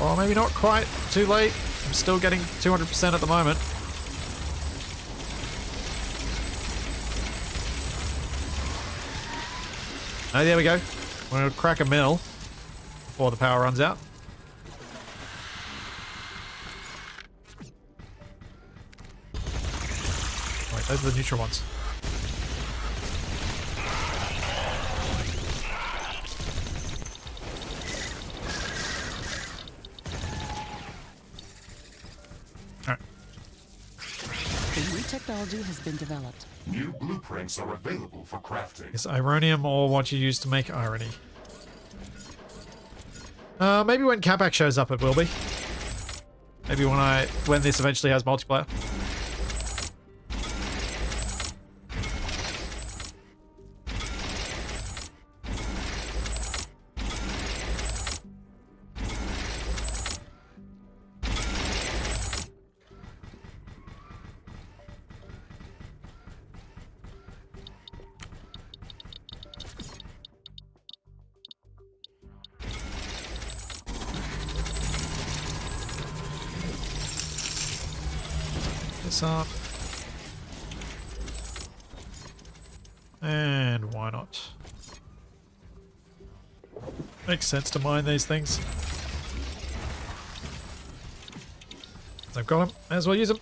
Or maybe not quite too late. I'm still getting 200% at the moment. Oh, there we go. We're going to crack a mill before the power runs out. Wait, those are the neutral ones. Alright. A new technology has been developed. New blueprints are available for crafting. Is uranium or what you use to make irony? Maybe when Capac shows up it will be. Maybe when this eventually has multiplayer. This up. And why not? Makes sense to mine these things. I've got them, may as well use them.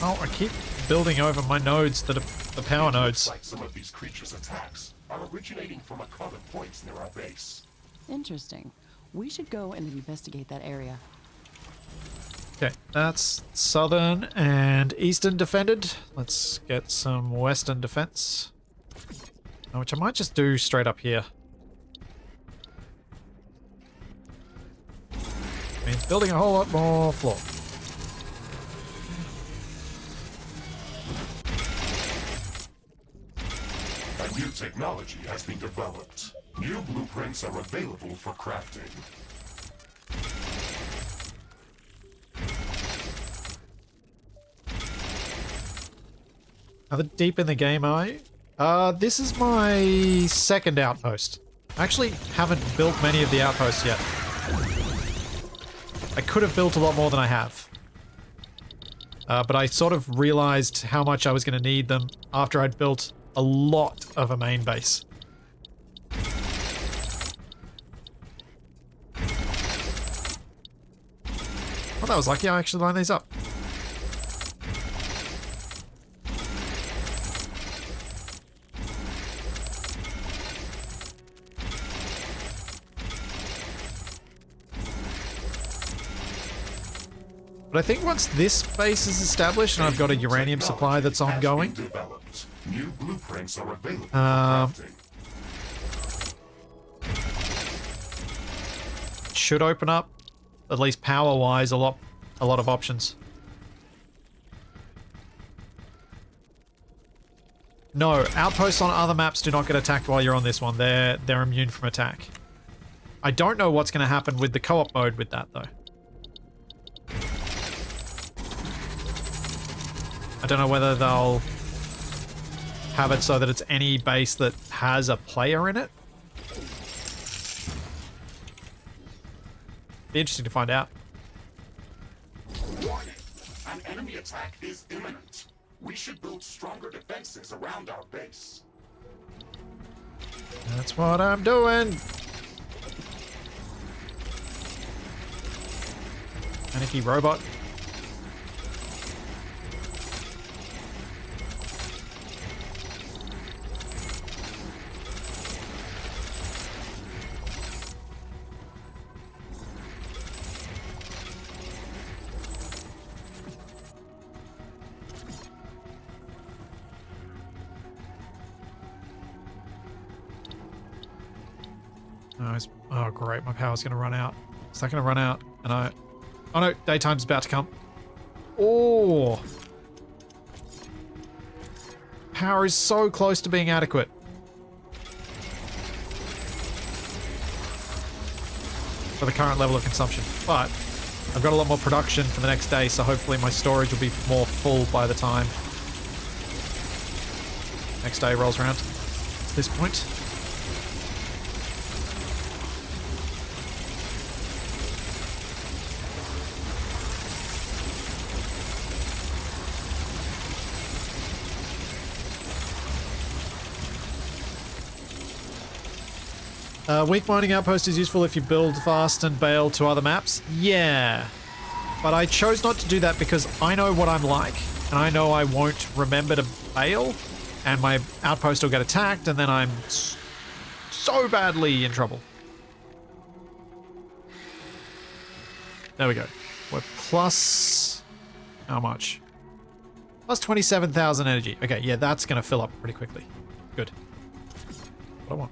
Oh, I keep building over my nodes that are the power nodes. Looks like some of these creatures' attacks are originating from a common point near our base. Interesting. We should go and investigate that area. Okay, that's southern and eastern defended. Let's get some western defense. Which I might just do straight up here. Means building a whole lot more floor. A new technology has been developed. New blueprints are available for crafting. How deep in the game are you? This is my second outpost. I actually haven't built many of the outposts yet. I could have built a lot more than I have. But I sort of realized how much I was going to need them after I'd built a lot of a main base. Well, that was lucky. I actually lined these up. But I think once this base is established and I've got a uranium supply that's ongoing, new blueprints are available for crafting. it should open up, at least power-wise, a lot of options. No, outposts on other maps do not get attacked while you're on this one. They're immune from attack. I don't know what's going to happen with the co-op mode with that, though. I don't know whether they'll have it so that it's any base that has a player in it. Be interesting to find out. Warning! An enemy attack is imminent. We should build stronger defenses around our base. That's what I'm doing. Panicky robot. Oh, great. My power's going to run out. It's not going to run out. And oh no, daytime's about to come. Oh. Power is so close to being adequate. for the current level of consumption. But I've got a lot more production for the next day, so hopefully my storage will be more full by the time next day rolls around at this point. Weak mining outpost is useful if you build fast and bail to other maps. Yeah, but I chose not to do that because I know what I'm like, and I know I won't remember to bail, and my outpost will get attacked, and then I'm so badly in trouble. There we go. We're plus... how much? Plus 27,000 energy. Okay, yeah, that's going to fill up pretty quickly. Good. What I want.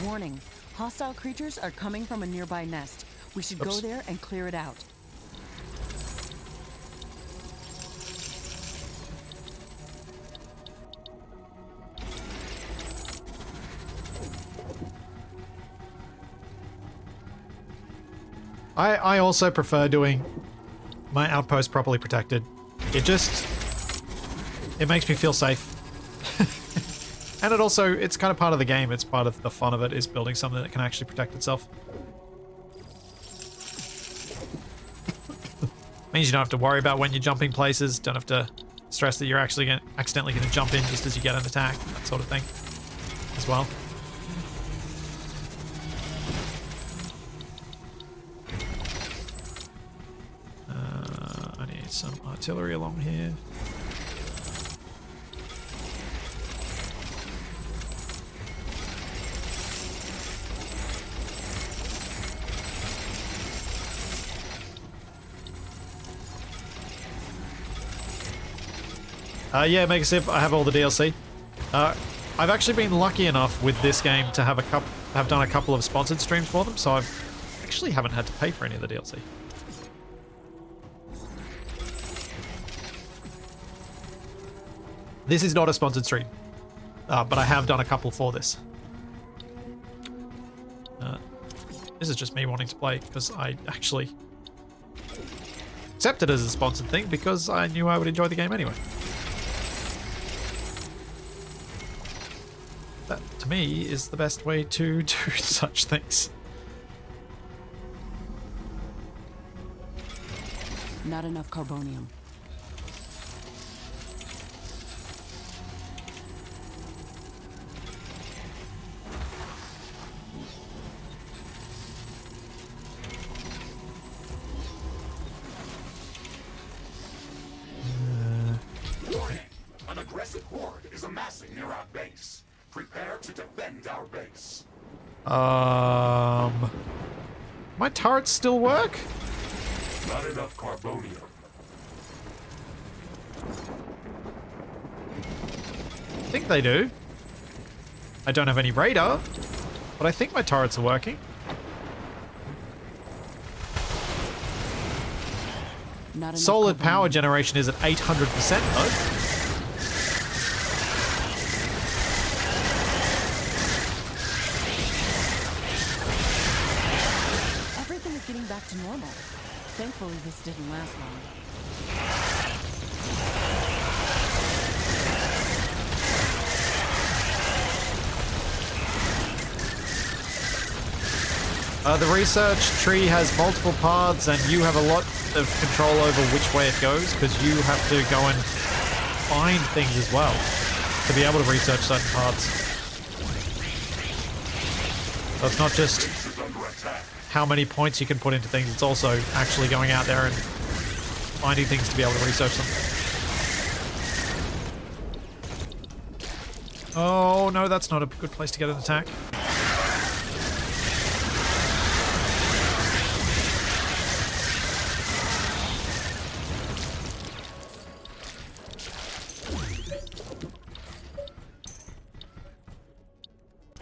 Warning. Hostile creatures are coming from a nearby nest. We should go there and clear it out. I also prefer doing my outpost properly protected. It makes me feel safe. And it's kind of part of the game. It's part of the fun of it, is building something that can actually protect itself. Means you don't have to worry about when you're jumping places, don't have to stress that you're actually accidentally going to jump in just as you get an attack, that sort of thing as well. I need some artillery along here. Yeah, Megasip, I have all the DLC. I've actually been lucky enough with this game to have done a couple of sponsored streams for them, so I've actually haven't had to pay for any of the DLC. This is not a sponsored stream, but I have done a couple for this. This is just me wanting to play because I actually accepted it as a sponsored thing because I knew I would enjoy the game anyway. That, to me, is the best way to do such things. Not enough carbonium. Warning! An aggressive horde is amassing near our base. Prepare to defend our base. My turrets still work? Not enough carbonium. I think they do. I don't have any radar, but I think my turrets are working. Not enough Solid carbonium. power generation is at 800% though. Getting back to normal. Thankfully, this didn't last long. The research tree has multiple paths, and you have a lot of control over which way it goes, because you have to go and find things as well to be able to research certain paths. So it's not just how many points you can put into things, it's also actually going out there and finding things to be able to research them. Oh no, that's not a good place to get an attack.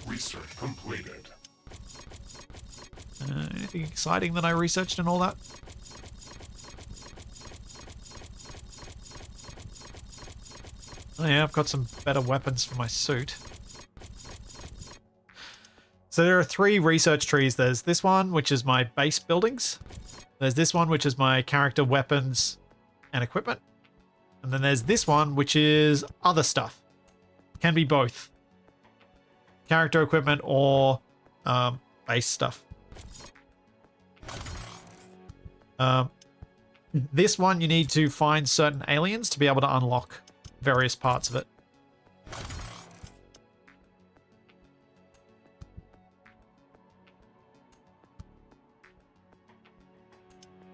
Research completed. Anything exciting that I researched and all that? Oh yeah, I've got some better weapons for my suit. So there are 3 research trees. There's this one, which is my base buildings. There's this one, which is my character weapons and equipment. And then there's this one, which is other stuff. Can be both. Character equipment or base stuff. This one, you need to find certain aliens to be able to unlock various parts of it.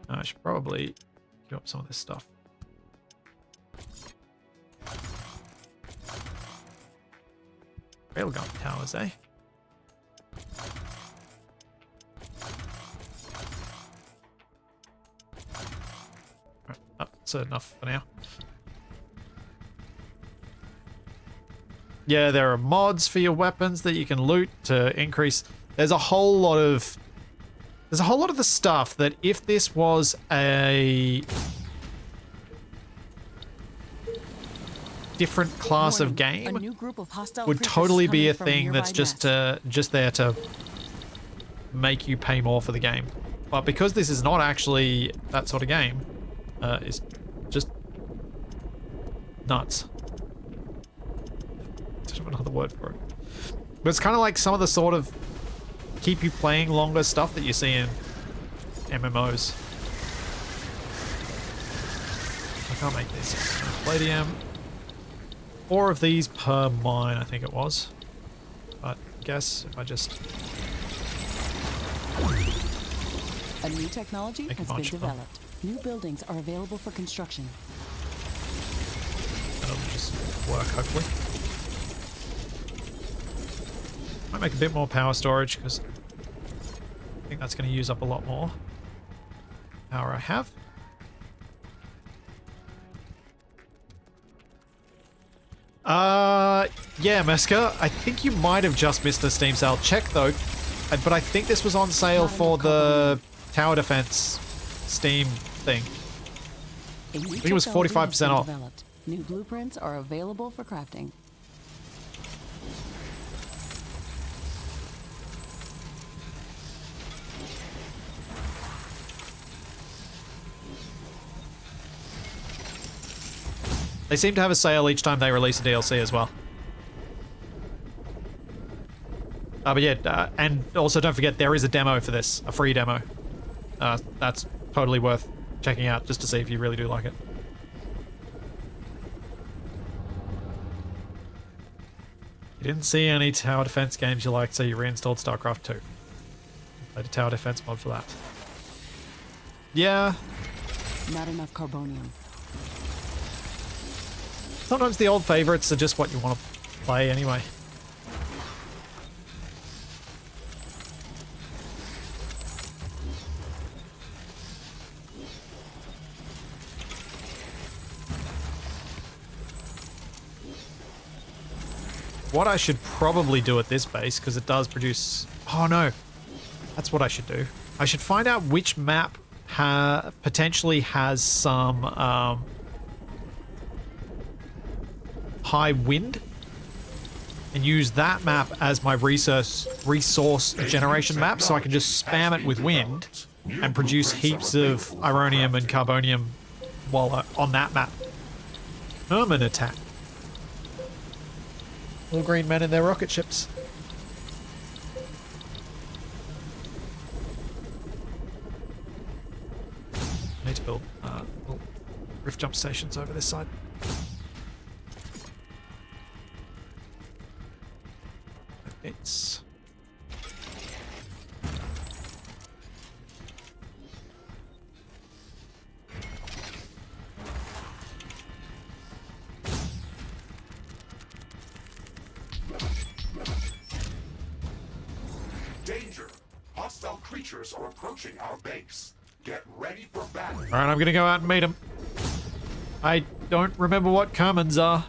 I should probably queue up some of this stuff. Railgun towers, eh? Right, that's enough for now. Yeah, there are mods for your weapons that you can loot to increase. There's a whole lot of the stuff that if this was a different class of game, would totally be a thing that's just there to make you pay more for the game. But because this is not actually that sort of game, it's just nuts. I don't have another word for it. But it's kind of like some of the sort of keep you playing longer stuff that you see in MMOs. I can't make this. Palladium. 4 of these per mine, I think it was. But I guess if I just... A new technology has been developed. New buildings are available for construction. That'll just work, hopefully. Might make a bit more power storage because I think that's going to use up a lot more power I have. Yeah, Meska, I think you might have just missed a Steam sale. Check though, but I think this was on sale for the tower defense Steam thing. I think it was 45% off. New blueprints are available for crafting. They seem to have a sale each time they release a DLC as well. But yeah, and also don't forget there is a demo for this, a free demo. That's totally worth checking out just to see if you really do like it. You didn't see any tower defense games you liked, so you reinstalled StarCraft 2. Played a tower defense mod for that. Yeah. Not enough carbonium. Sometimes the old favorites are just what you want to play anyway. What I should probably do at this base, because it does produce... Oh no, that's what I should do. I should find out which map potentially has some high wind and use that map as my resource generation map, so I can just spam it with wind and produce heaps of uranium and carbonium while on that map. Herman attack. All green men in their rocket ships. I need to build little rift jump stations over this side. It's... Danger! Hostile creatures are approaching our base. Get ready for battle. Alright, I'm gonna go out and meet them. I don't remember what commons are.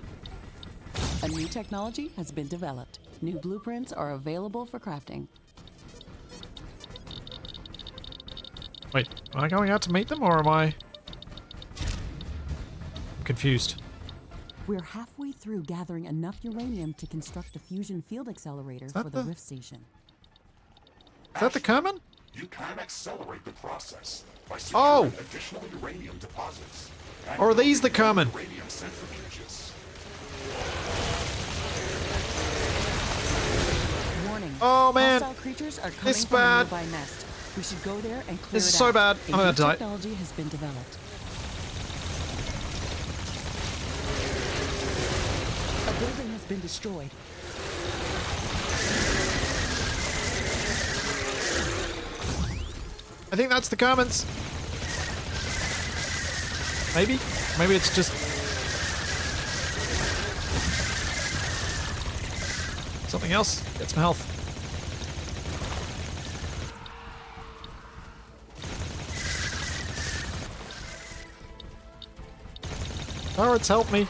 A new technology has been developed. New blueprints are available for crafting. Wait, am I going out to meet them or am I... I'm confused. We're halfway through gathering enough uranium to construct the fusion field accelerator for the Rift Station. Is that the Kerman? You can accelerate the process by securing additional uranium deposits. Or are these the Kerman? Uranium centrifuges. Warning. Oh man, Hostile creatures are coming this is from a bad. nearby nest. We should go there and clear This it is so out. bad. I'm A about new to die. technology has been developed. A building has been destroyed. I think that's the Kermans. Maybe? Maybe it's just... something else. Get some health. Turrets, help me.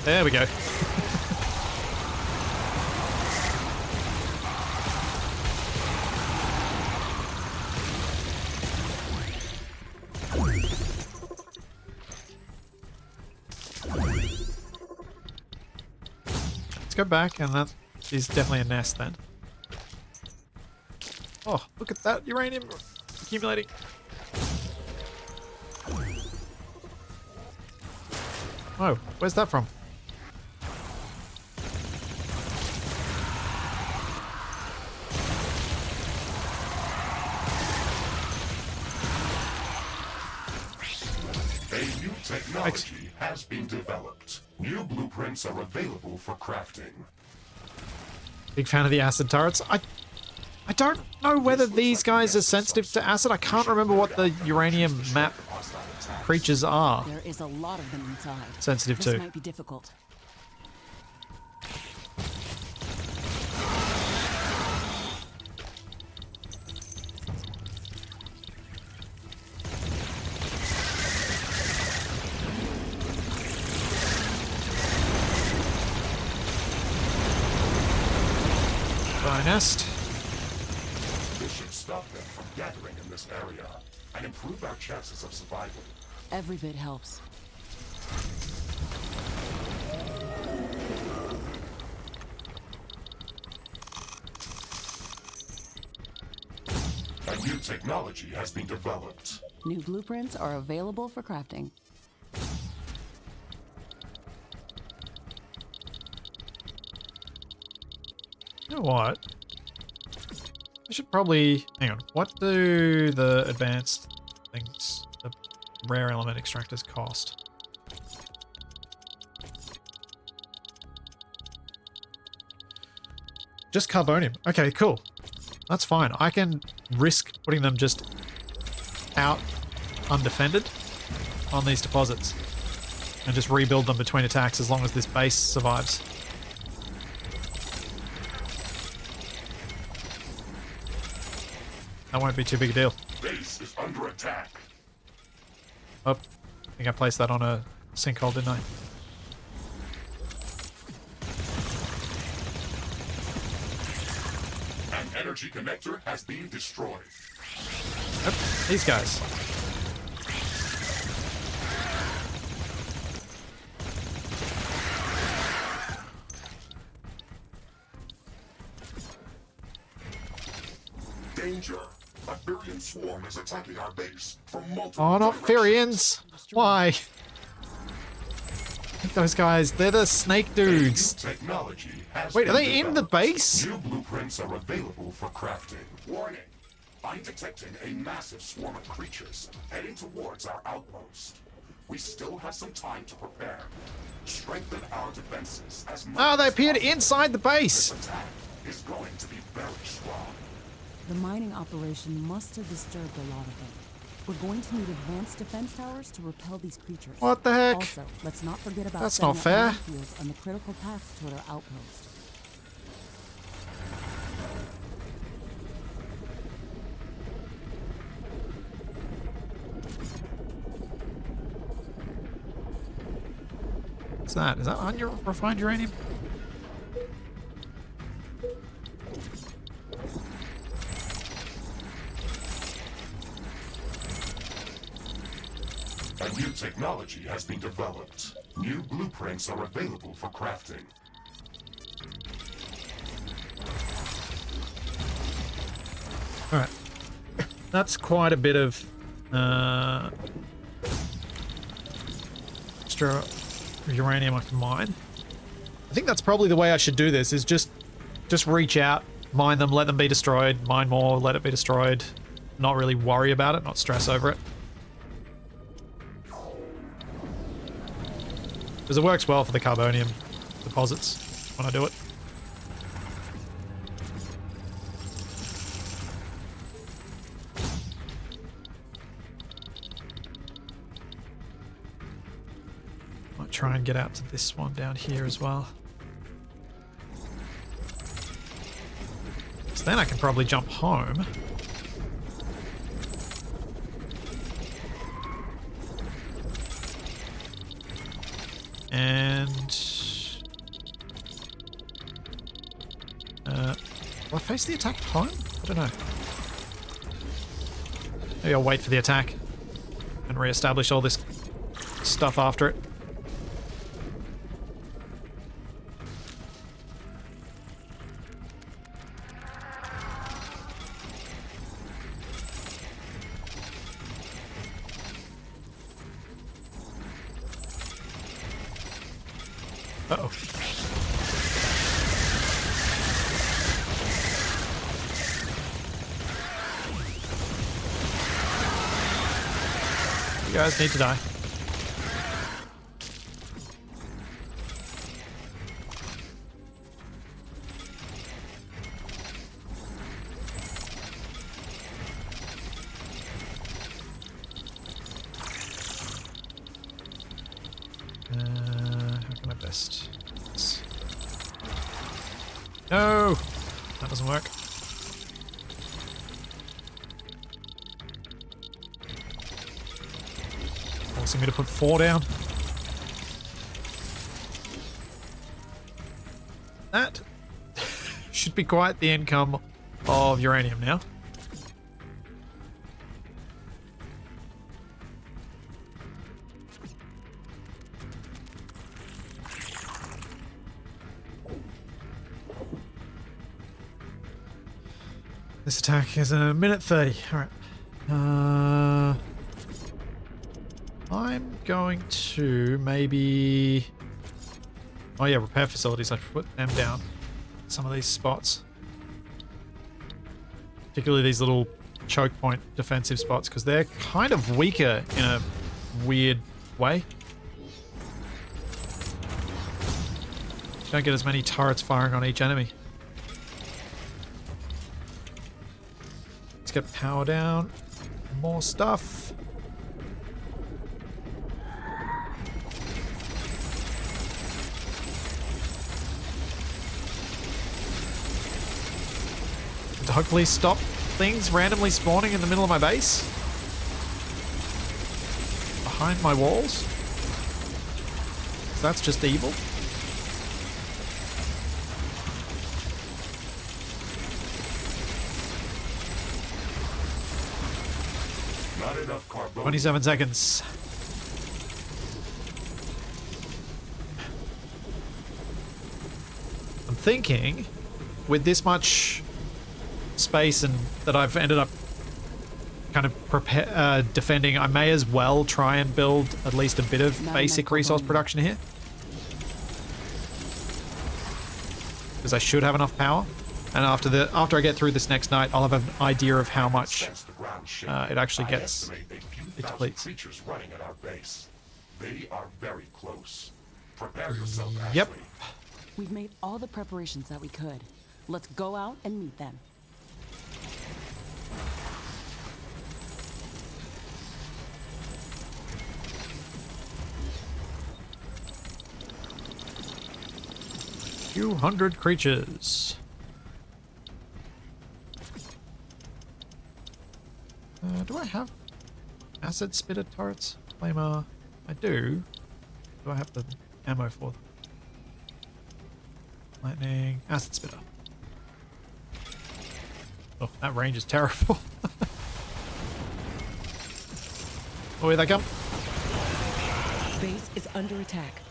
There we go. Let's go back, and that is definitely a nest then. Oh, look at that uranium accumulating. Oh, where's that from? A new technology has been developed. New blueprints are available for crafting. Big fan of the acid turrets. I don't know whether these guys are sensitive to acid. I can't remember what the uranium map creatures are There is a lot of them inside. sensitive This to. might be difficult. Nest. This should stop them from gathering in this area and improve our chances of survival. Every bit helps. A new technology has been developed. New blueprints are available for crafting. You know what? I should probably... hang on. What do the advanced things, the rare element extractors cost? Just carbonium. Okay, cool. That's fine. I can risk putting them just out undefended on these deposits and just rebuild them between attacks as long as this base survives. That won't be too big a deal. Base is under attack. Oh, I think I placed that on a sinkhole, didn't I? An energy connector has been destroyed. Yep, these guys. Danger. A Virion swarm is attacking our base from multiple Oh, not directions. Virions! Why? Those guys, they're the snake dudes. Technology has Wait, are been they in the developed. base? New blueprints are available for crafting. Warning. I'm detecting a massive swarm of creatures heading towards our outpost. We still have some time to prepare. Strengthen our defenses as much Oh, they as appeared possible. inside the base! This attack is going to be very strong. The mining operation must have disturbed a lot of them. We're going to need advanced defense towers to repel these creatures. What the heck? Also, let's not forget about That's setting not up fair. minefields on the critical paths toward our outpost. What's that? Is that refined uranium? A new technology has been developed. New blueprints are available for crafting. Alright. That's quite a bit of extra uranium I can mine. I think that's probably the way I should do this, is just reach out, mine them, let them be destroyed, mine more, let it be destroyed. Not really worry about it, not stress over it. Because it works well for the carbonium deposits when I do it. Might try and get out to this one down here as well. So then I can probably jump home. And will I face the attack at home? I don't know. Maybe I'll wait for the attack and re-establish all this stuff after it. Uh-oh. You guys need to die. How can I best? No! That doesn't work. Forcing me to put 4 down. That should be quite the income of uranium now. This attack is a minute 30. Alright. I'm going to maybe... Oh yeah, repair facilities. I should put them down. Some of these spots. Particularly these little choke point defensive spots, because they're kind of weaker in a weird way. Don't get as many turrets firing on each enemy. Get power down. More stuff. To hopefully stop things randomly spawning in the middle of my base. Behind my walls. 'Cause that's just evil. Not enough carbon. 27 seconds. I'm thinking, with this much space and that I've ended up kind of defending, I may as well try and build at least a bit of basic resource production here. Because I should have enough power. And after I get through this next night, I'll have an idea of how much it actually gets. It depletes. Creatures running at our base. They are very close. Prepare yourself, Ashley. Yep. We've made all the preparations that we could. Let's go out and meet them. Few hundred creatures. Do I have acid spitter turrets? Flamer. I do. Do I have the ammo for them? Lightning. Acid spitter. Oh, that range is terrible. Oh, here they come. base is under attack.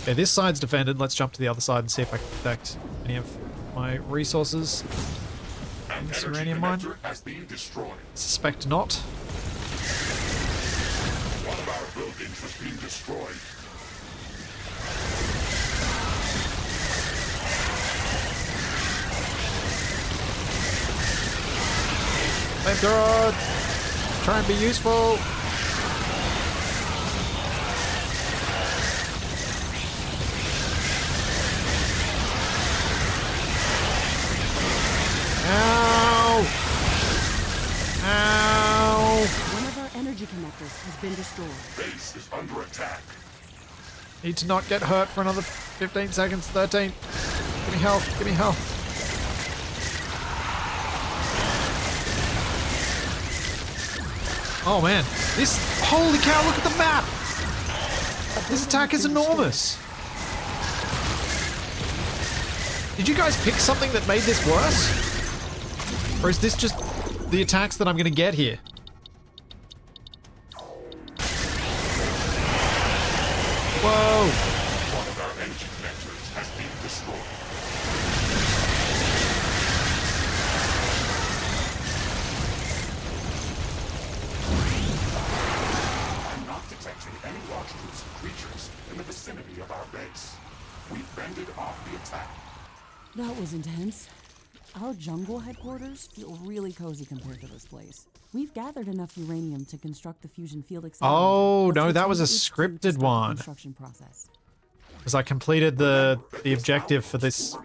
Okay, this side's defended. Let's jump to the other side and see if I can protect any of my resources. This uranium mine? Has been destroyed. Suspect not. One of our buildings has been destroyed. Flamethrower! Try and be useful! Ow! Ow! One of our energy connectors has been destroyed. Base is under attack. Need to not get hurt for another 15 seconds. 13. Give me health. Give me health. Oh man. This... Holy cow, look at the map! This attack is enormous. Did you guys pick something that made this worse? Or is this just the attacks that I'm gonna get here? Whoa! One of our energy connectors has been destroyed. I'm not detecting any large groups of creatures in the vicinity of our base. We've fended off the attack. That was intense. Our jungle headquarters feel really cozy compared to this place. We've gathered enough uranium to construct the fusion field accelerator. Oh, Let's no, that was a return to HQ to scripted start the one. construction process. Because I completed the objective for this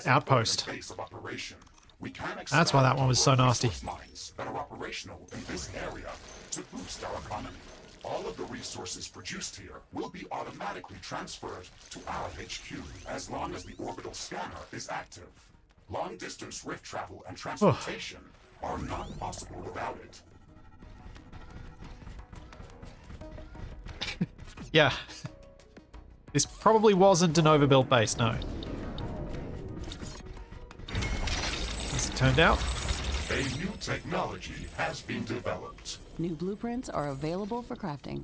outpost. Base of operation. We can That's why that one was so nasty. mines that are operational in this area to boost our economy. All of the resources produced here will be automatically transferred to our HQ as long as the orbital scanner is active. Long-distance rift travel and transportation are not possible without it. Yeah. This probably wasn't an overbuilt base, no. As it turned out. A new technology has been developed. New blueprints are available for crafting.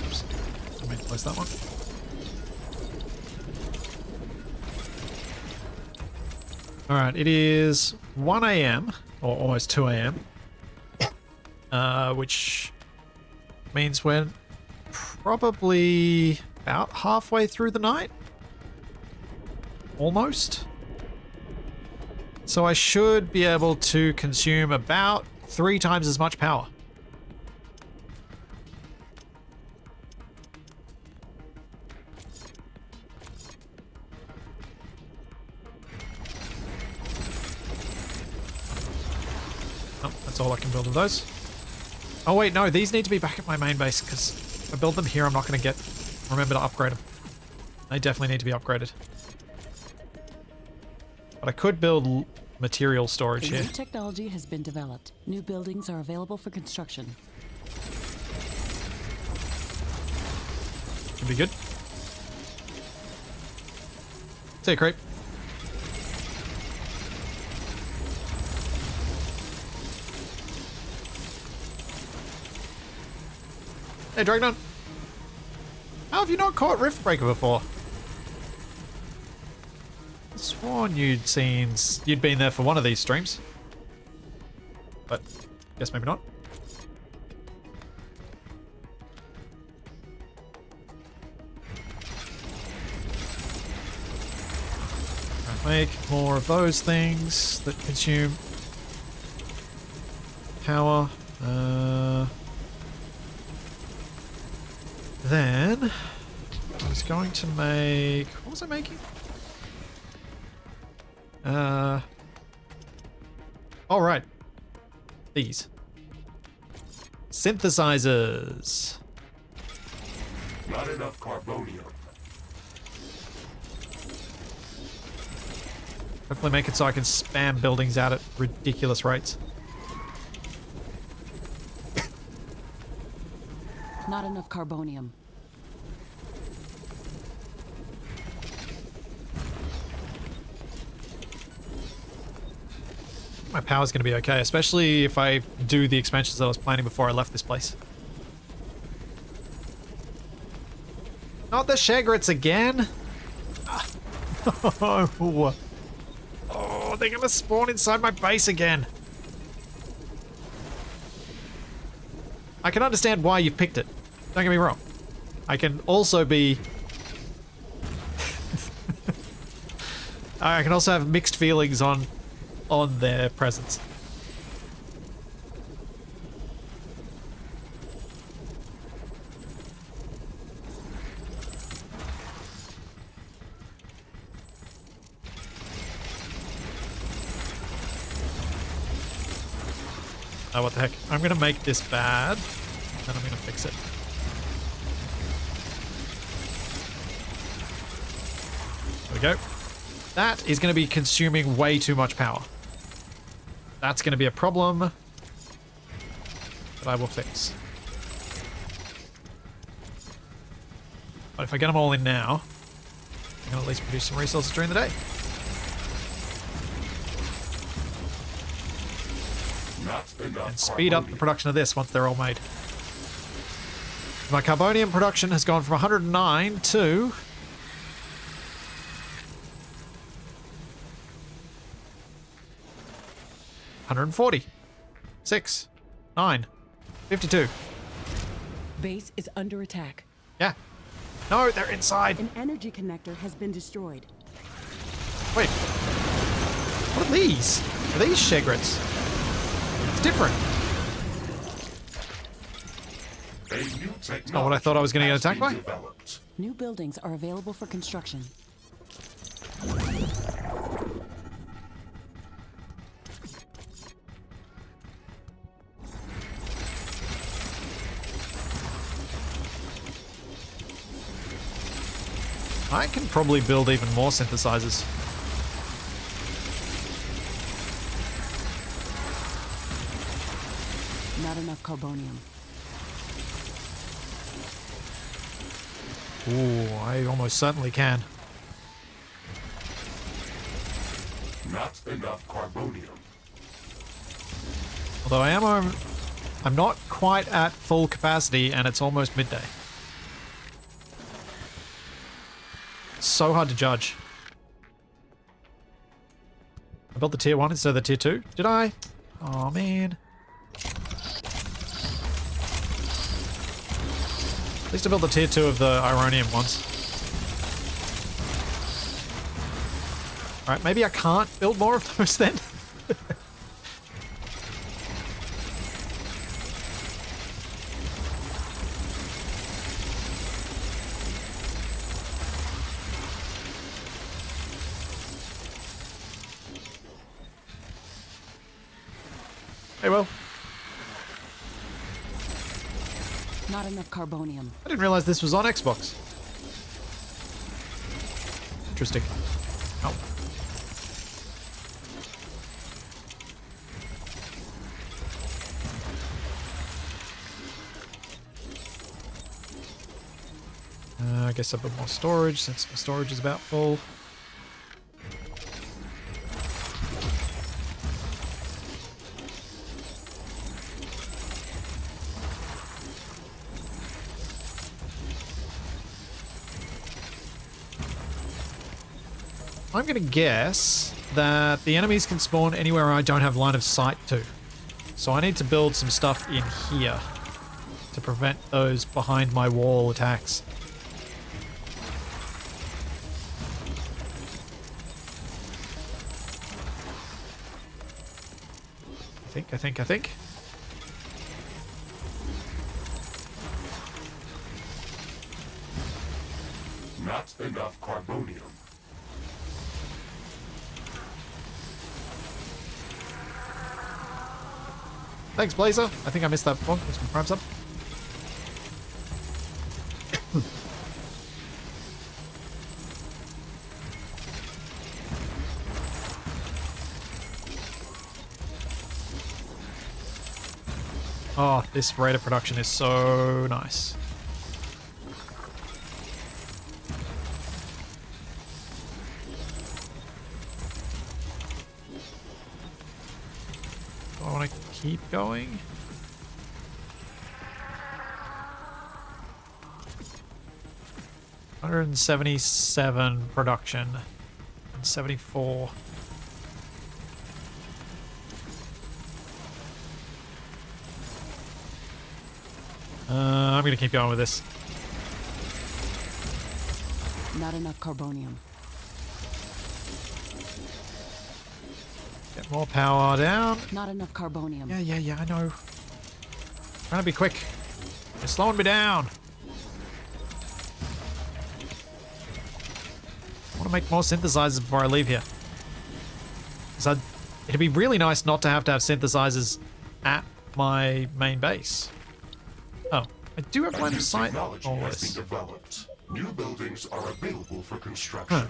Oops. I meant to place that one. Alright, it is 1 a.m. or almost 2 a.m. Which means we're probably about halfway through the night. Almost. So I should be able to consume about 3 times as much power. Oh, that's all I can build of those. Oh wait, no, these need to be back at my main base because if I build them here, I'm not going to remember to upgrade them. They definitely need to be upgraded. But I could build material storage here. New technology has been developed. New buildings are available for construction. Should be good. See you, creep. Hey, Dragnon. How have you not caught Riftbreaker before? I sworn you'd been there for one of these streams. But, guess maybe not. Make more of those things that consume power. Then I was going to make... What was I making? Oh, right. These. Synthesizers. Not enough carbonium. Hopefully make it so I can spam buildings out at ridiculous rates. Not enough carbonium. my power's going to be okay, especially if I do the expansions that I was planning before I left this place. Not the Shegrets again! Oh, they're going to spawn inside my base again. I can understand why you picked it. Don't get me wrong. I can also be... I can also have mixed feelings on their presence. Oh, what the heck? I'm gonna make this bad, then I'm gonna fix it. There we go. That is gonna be consuming way too much power. That's gonna be a problem that I will fix. But if I get them all in now, I can at least produce some resources during the day. And speed up the production of this once they're all made. My carbonium production has gone from 109 to... 140. 6. 9. 52. Base is under attack. Yeah. No, they're inside. An energy connector has been destroyed. Wait. What are these? Are these Shegrets? It's different. It's not what I thought I was going to get attacked by. New buildings are available for construction. I can probably build even more synthesizers. Not enough carbonium. Ooh, I almost certainly can. Not enough carbonium. Although I'm not quite at full capacity and it's almost midday. It's so hard to judge. I built the tier 1 instead of the tier 2. Did I? Oh man. At least I built the tier 2 of the uranium ones. Alright, maybe I can't build more of those then? Hey, well. Not enough carbonium. I didn't realize this was on Xbox. Interesting. Oh. I guess I'll put more storage since my storage is about full. I'm going to guess that the enemies can spawn anywhere I don't have line of sight to. So I need to build some stuff in here to prevent those behind my wall attacks. I think. Not enough carbonium. Thanks, Blazer. I think I missed that before. Let's prime sub. Oh, this rate of production is so nice. I want to keep going. $177 production and 74. I'm gonna keep going with this. Not enough carbonium. Get more power down. Not enough carbonium. Yeah, I know. Trying to be quick. You're slowing me down. I want to make more synthesizers before I leave here. Because it'd be really nice not to have synthesizers at my main base. Oh, I do have line of sight. Technology All has this. been developed. New buildings are available for construction.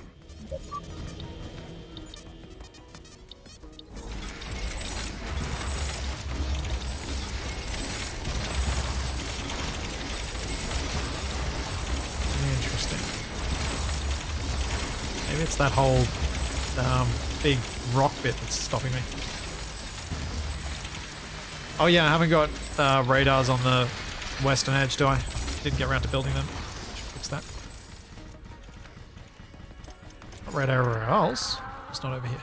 Interesting. Maybe it's that whole big rock bit that's stopping me. Oh yeah, I haven't got radars on the western edge, do I? Didn't get around to building them. Should fix that. Not radar everywhere else. It's not over here.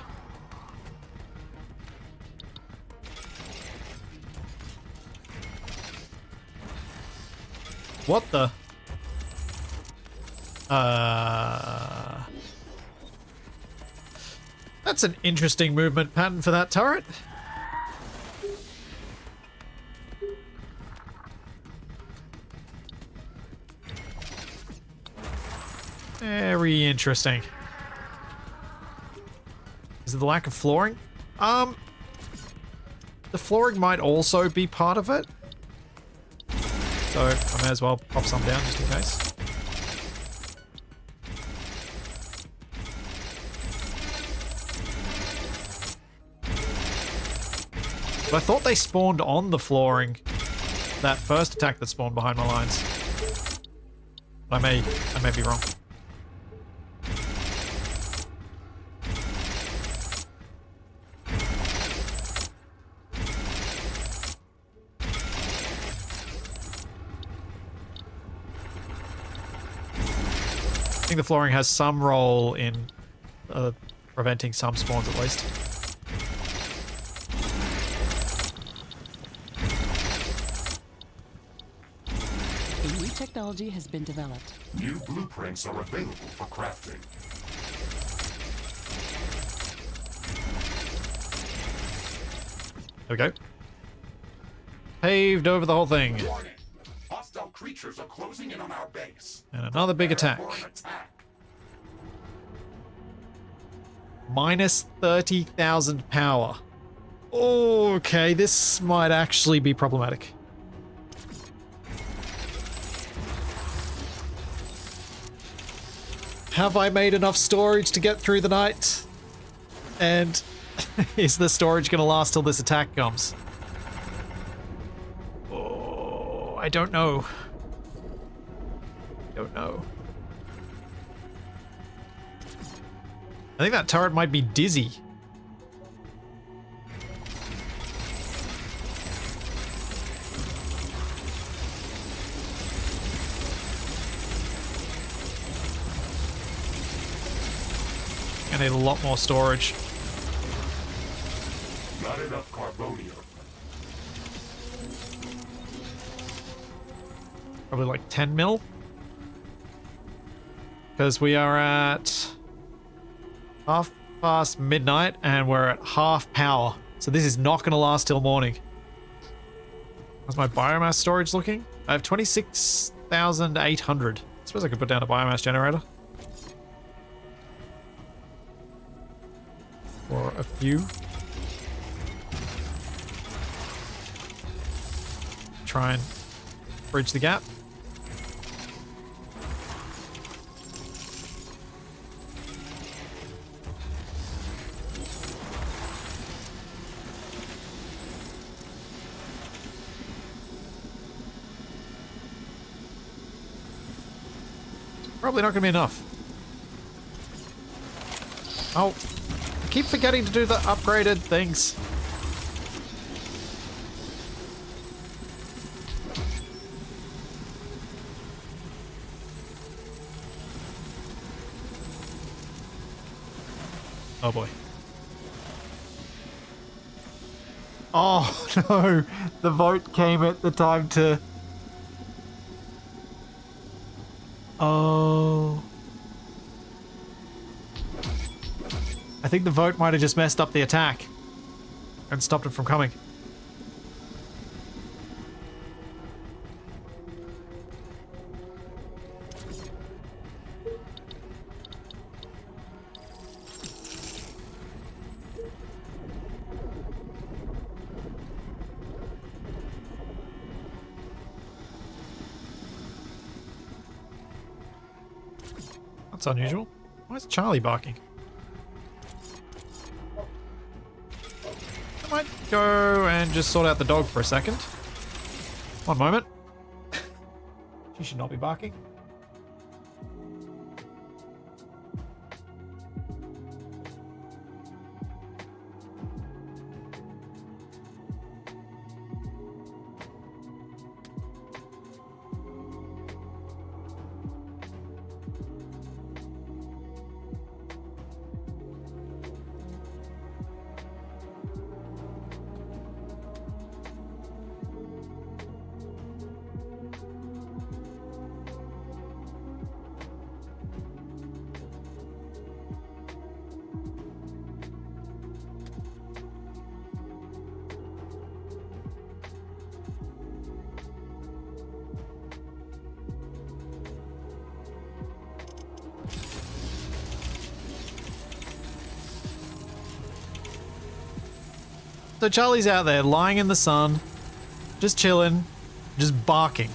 What the? That's an interesting movement pattern for that turret. Very interesting. Is it the lack of flooring? The flooring might also be part of it. So I may as well pop some down just in case. But I thought they spawned on the flooring. That first attack that spawned behind my lines. I may be wrong. I think the flooring has some role in preventing some spawns at least. A new technology has been developed. New blueprints are available for crafting. There we go. Paved over the whole thing. Warning! Hostile creatures are closing in on our base. And another big attack. For an attack. Minus 30,000 power. Okay, this might actually be problematic. Have I made enough storage to get through the night? And is the storage going to last till this attack comes? Oh, I don't know. Don't know. I think that turret might be dizzy. I need a lot more storage. Not enough carbonium. Probably like 10 mil. Because we are at half past midnight and we're at half power. So this is not going to last till morning. How's my biomass storage looking? I have 26,800. I suppose I could put down a biomass generator. Or a few. Try and bridge the gap. Probably not going to be enough. Oh, I keep forgetting to do the upgraded things. Oh boy. Oh no! The vote came at the time to... Oh. I think the vote might have just messed up the attack and stopped it from coming. That's unusual. Why is Charlie barking? I might go and just sort out the dog for a second. One moment. She should not be barking. So Charlie's out there lying in the sun, just chilling, just barking.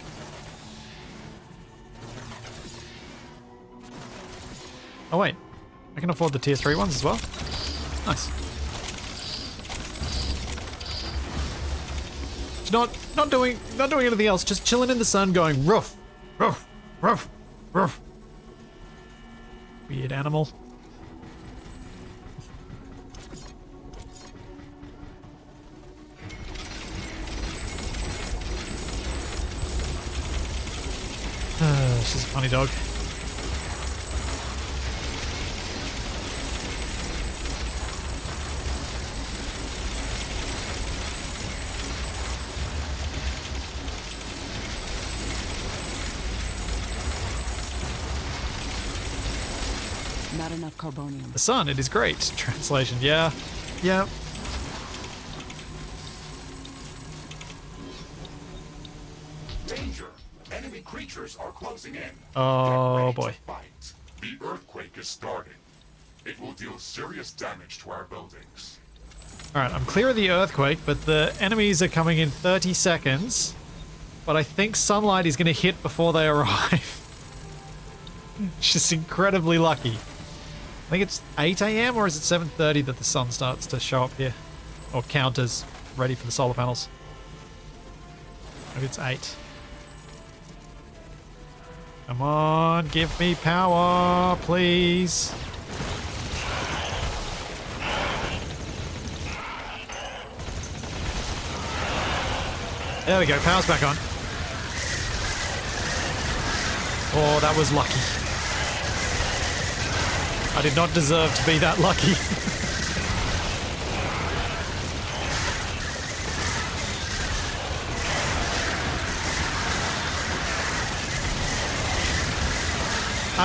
Oh wait, I can afford the tier 3 ones as well. Nice. She's not doing anything else, just chilling in the sun going ruff, ruff, ruff, ruff. Weird animal. She's a funny dog. Not enough carbonium. The sun, it is great. Translation, yeah. Yeah. Danger! Enemy creatures are closing in. Oh, Get ready boy. to fight. The earthquake is starting. It will deal serious damage to our buildings. Alright, I'm clear of the earthquake, but the enemies are coming in 30 seconds. But I think sunlight is going to hit before they arrive. Just incredibly lucky. I think it's 8 AM or is it 7:30 that the sun starts to show up here? Or count as ready for the solar panels. Maybe it's 8. Come on, give me power, please. There we go, power's back on. Oh, that was lucky. I did not deserve to be that lucky.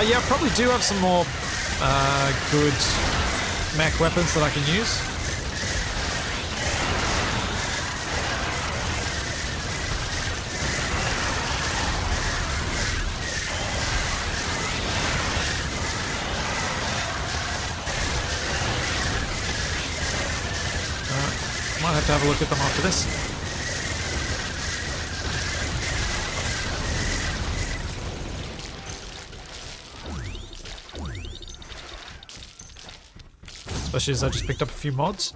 Yeah, I probably do have some more good mech weapons that I can use. Might have to have a look at them after this. Especially as I just picked up a few mods.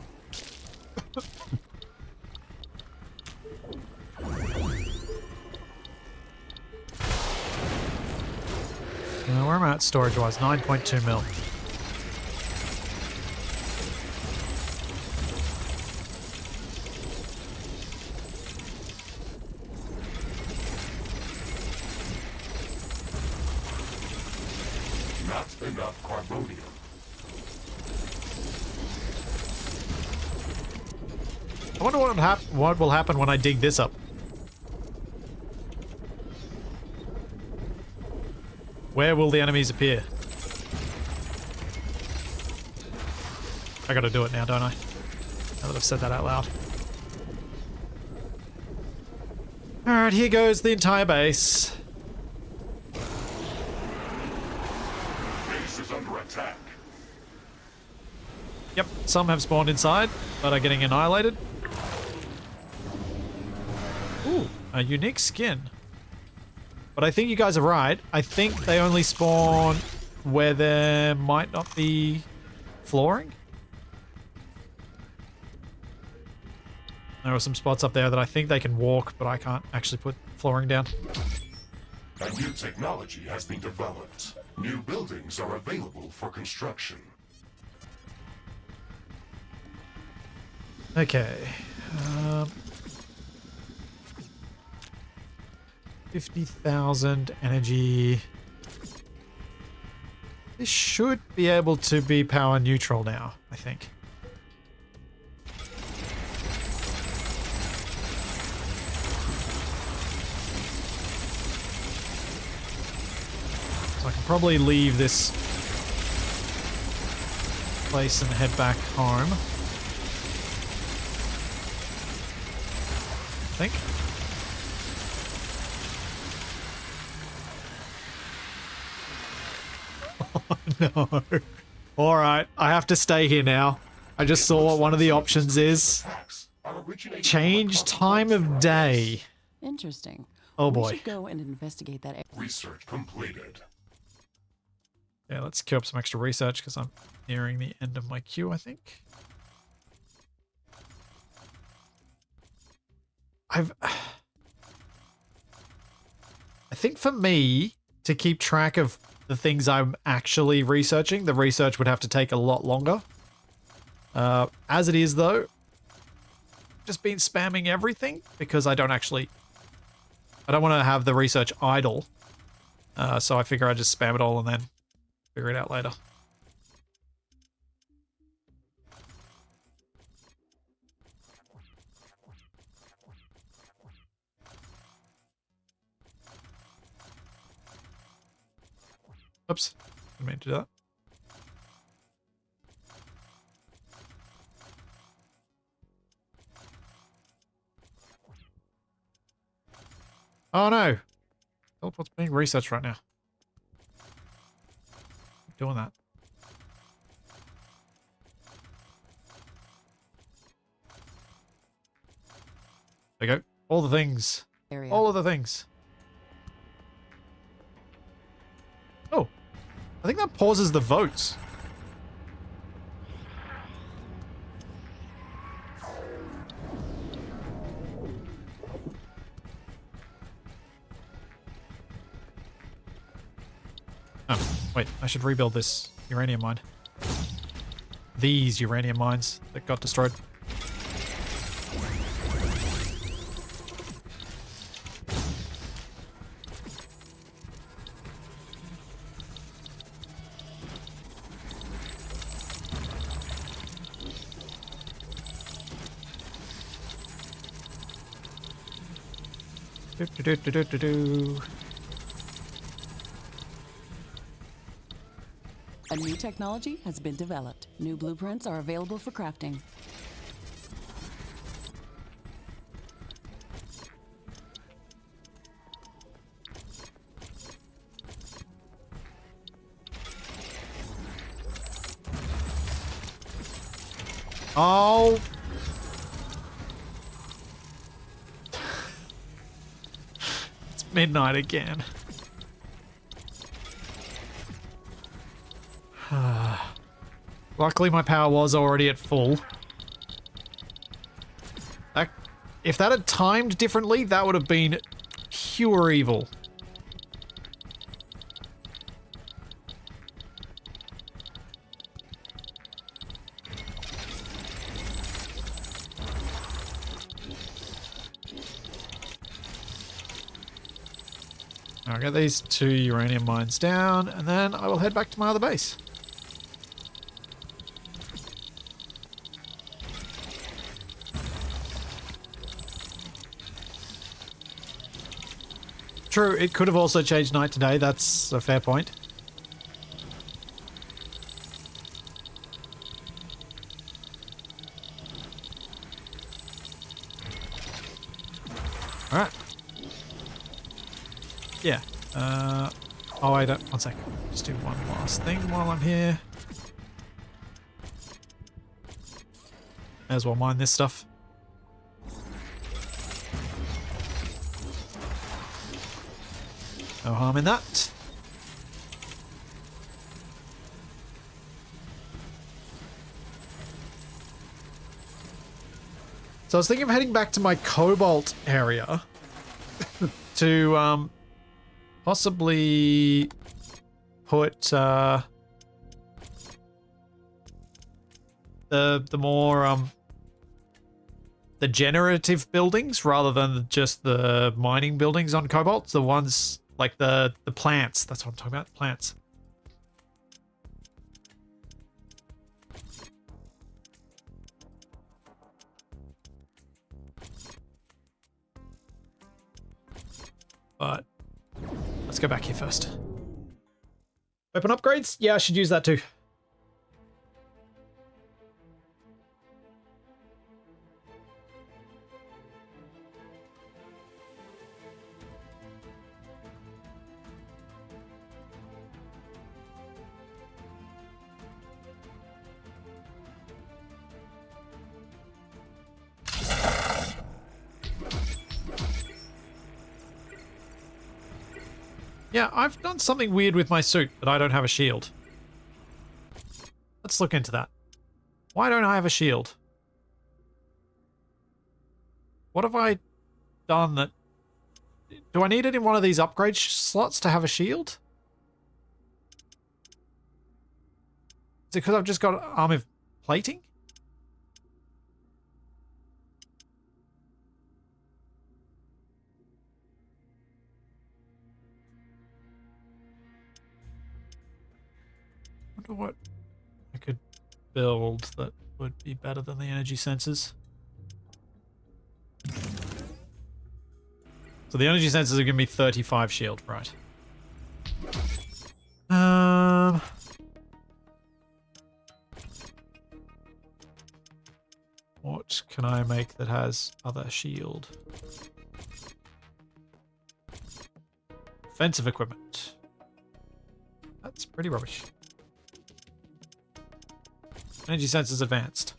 Where am I at storage-wise? 9.2 mil. Not enough carbonium. I wonder what will happen when I dig this up. Where will the enemies appear? I gotta do it now, don't I? Now that I've said that out loud. Alright, here goes the entire base. Base is under attack. Yep, some have spawned inside, but are getting annihilated. Ooh, a unique skin. But I think you guys are right. I think they only spawn where there might not be flooring. There are some spots up there that I think they can walk, but I can't actually put flooring down. A new technology has been developed. New buildings are available for construction. Okay. 50,000 energy. This should be able to be power neutral now, I think. So I can probably leave this place and head back home. I think. Oh no. Alright, I have to stay here now. I just saw what one of the options is. Change time of day. Interesting. Oh boy. We should go and investigate that. Research completed. Yeah, let's queue up some extra research because I'm nearing the end of my queue, I think. I think for me to keep track of the things I'm actually researching, the research would have to take a lot longer. As it is though, just been spamming everything because I don't want to have the research idle. So I figure I just spam it all and then figure it out later. Oops, didn't mean to do that. Oh no! Teleport's being researched right now. Keep doing that. There you go. All the things. Area. All of the things. Oh. I think that pauses the votes. Oh, wait. I should rebuild this uranium mine. These uranium mines that got destroyed. A new technology has been developed. New blueprints are available for crafting. Oh. It's midnight again. Luckily my power was already at full. If that had timed differently, that would have been pure evil. I'll get these 2 uranium mines down, and then I will head back to my other base. True, it could have also changed night to day. That's a fair point. Alright. Yeah. Oh, wait, one sec. Just do one last thing while I'm here. May as well mine this stuff. No harm in that. So I was thinking of heading back to my cobalt area to possibly put the more the generative buildings rather than just the mining buildings on cobalt. The ones like the plants. That's what I'm talking about. Plants. But let's go back here first. Open upgrades? Yeah, I should use that too. Yeah, I've done something weird with my suit, but I don't have a shield. Let's look into that. Why don't I have a shield? What have I done that... Do I need it in one of these upgrade slots to have a shield? Is it because I've just got armor plating? I wonder what I could build that would be better than the energy sensors. So the energy sensors are giving me 35 shield, right? What can I make that has other shield? Offensive equipment. That's pretty rubbish. Energy sensors advanced.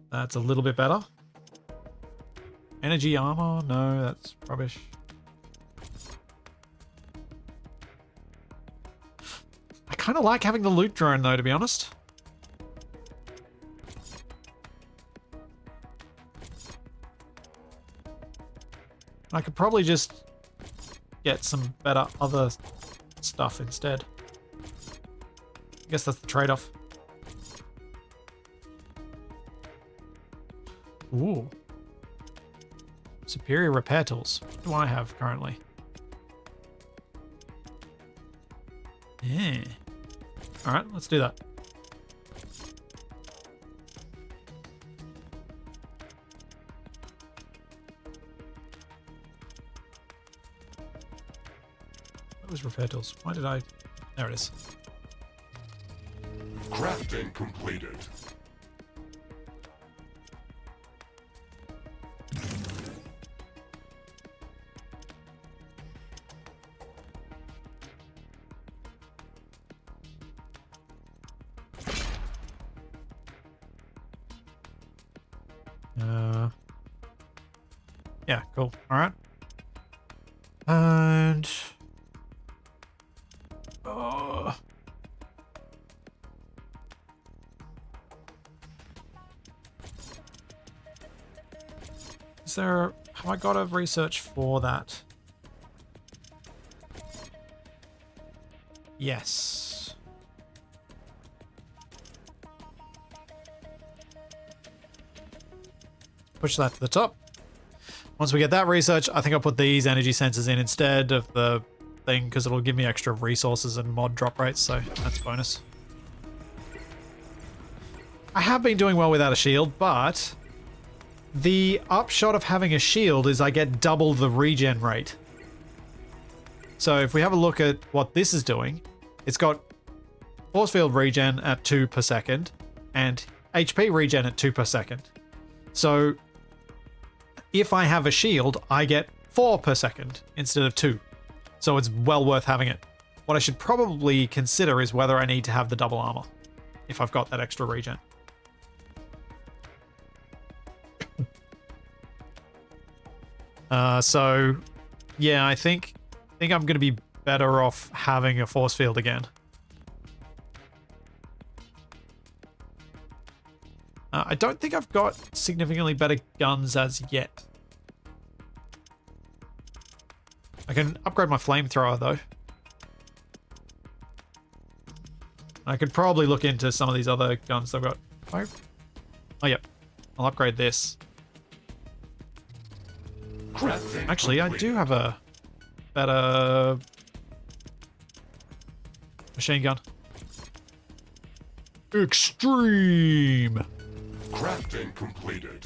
That's a little bit better. Energy armor? No, that's rubbish. I kind of like having the loot drone though, to be honest. I could probably just get some better other stuff instead. I guess that's the trade-off. Ooh. Superior repair tools. What do I have currently? Yeah. Alright, let's do that. What was repair tools? Why did I... There it is. Crafting completed. Yeah, cool. All right. And is there? Have I got a research for that? Yes. Push that to the top. Once we get that research, I think I'll put these energy sensors in instead of the thing because it'll give me extra resources and mod drop rates, so that's a bonus. I have been doing well without a shield, but the upshot of having a shield is I get double the regen rate. So if we have a look at what this is doing, it's got force field regen at 2 per second and HP regen at 2 per second. So if I have a shield, I get 4 per second instead of 2. So it's well worth having it. What I should probably consider is whether I need to have the double armor if I've got that extra regen. So yeah, I think I'm going to be better off having a force field again. I don't think I've got significantly better guns as yet. I can upgrade my flamethrower though. I could probably look into some of these other guns I've got. Oh, yep. I'll upgrade this. Actually, I do have a better machine gun. Extreme! Crafting completed.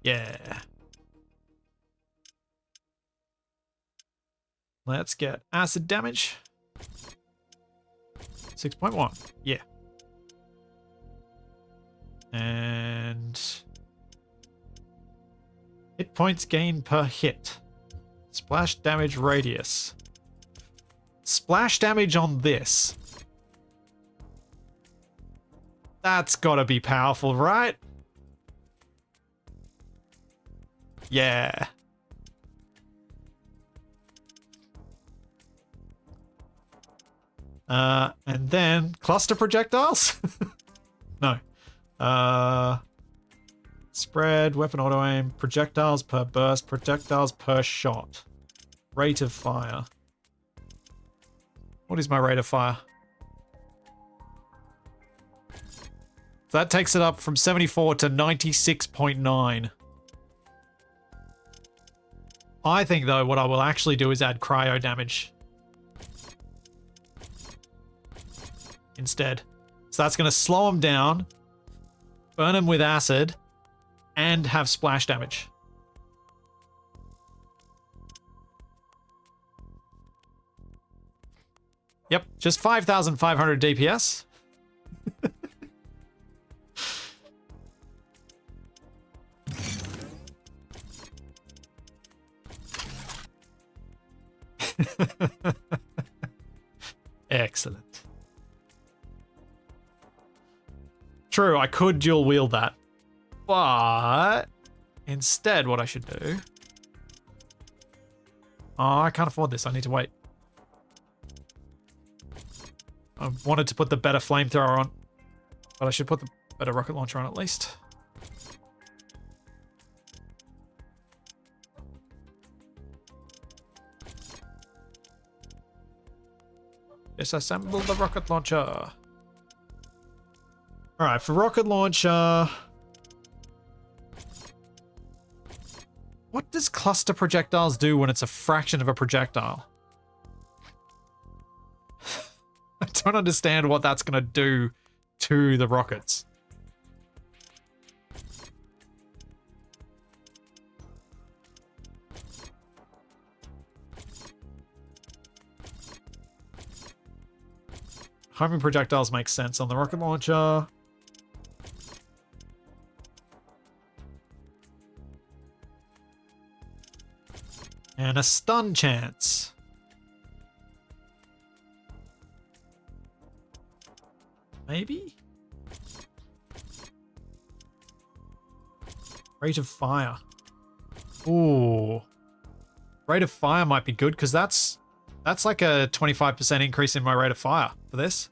Yeah. Let's get acid damage. 6.1. Yeah. And hit points gained per hit. Splash damage radius. Splash damage on this. That's gotta be powerful, right? Yeah. And then cluster projectiles? No. Spread, weapon auto aim, projectiles per burst, projectiles per shot. Rate of fire. What is my rate of fire? That takes it up from 74 to 96.9. I think, though, what I will actually do is add cryo damage instead. So that's going to slow them down, burn them with acid, and have splash damage. Yep, just 5,500 DPS. Excellent. True, I could dual wield that. But instead, what I should do... Oh, I can't afford this. I need to wait. I wanted to put the better flamethrower on, but I should put the better rocket launcher on at least. Disassemble the rocket launcher. Alright, for rocket launcher... What does cluster projectiles do when it's a fraction of a projectile? I don't understand what that's going to do to the rockets. Homing projectiles make sense on the rocket launcher. And a stun chance. Maybe? Rate of fire. Ooh. Rate of fire might be good because that's like a 25% increase in my rate of fire for this.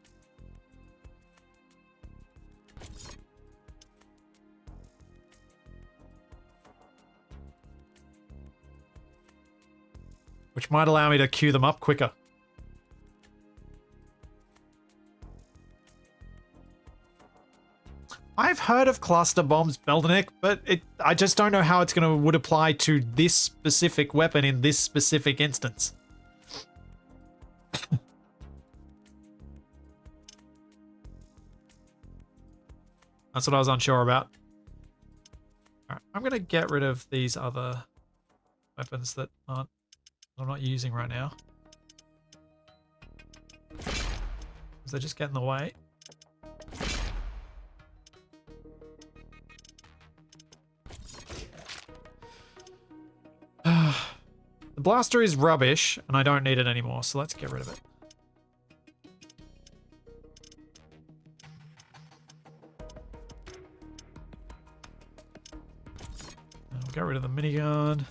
Which might allow me to queue them up quicker. I've heard of cluster bombs, Beldenik, but I just don't know how it's would apply to this specific weapon in this specific instance. That's what I was unsure about. Alright, I'm going to get rid of these other weapons that I'm not using right now. Because they just get in the way. The blaster is rubbish, and I don't need it anymore, so let's get rid of it. I'll get rid of the minigun.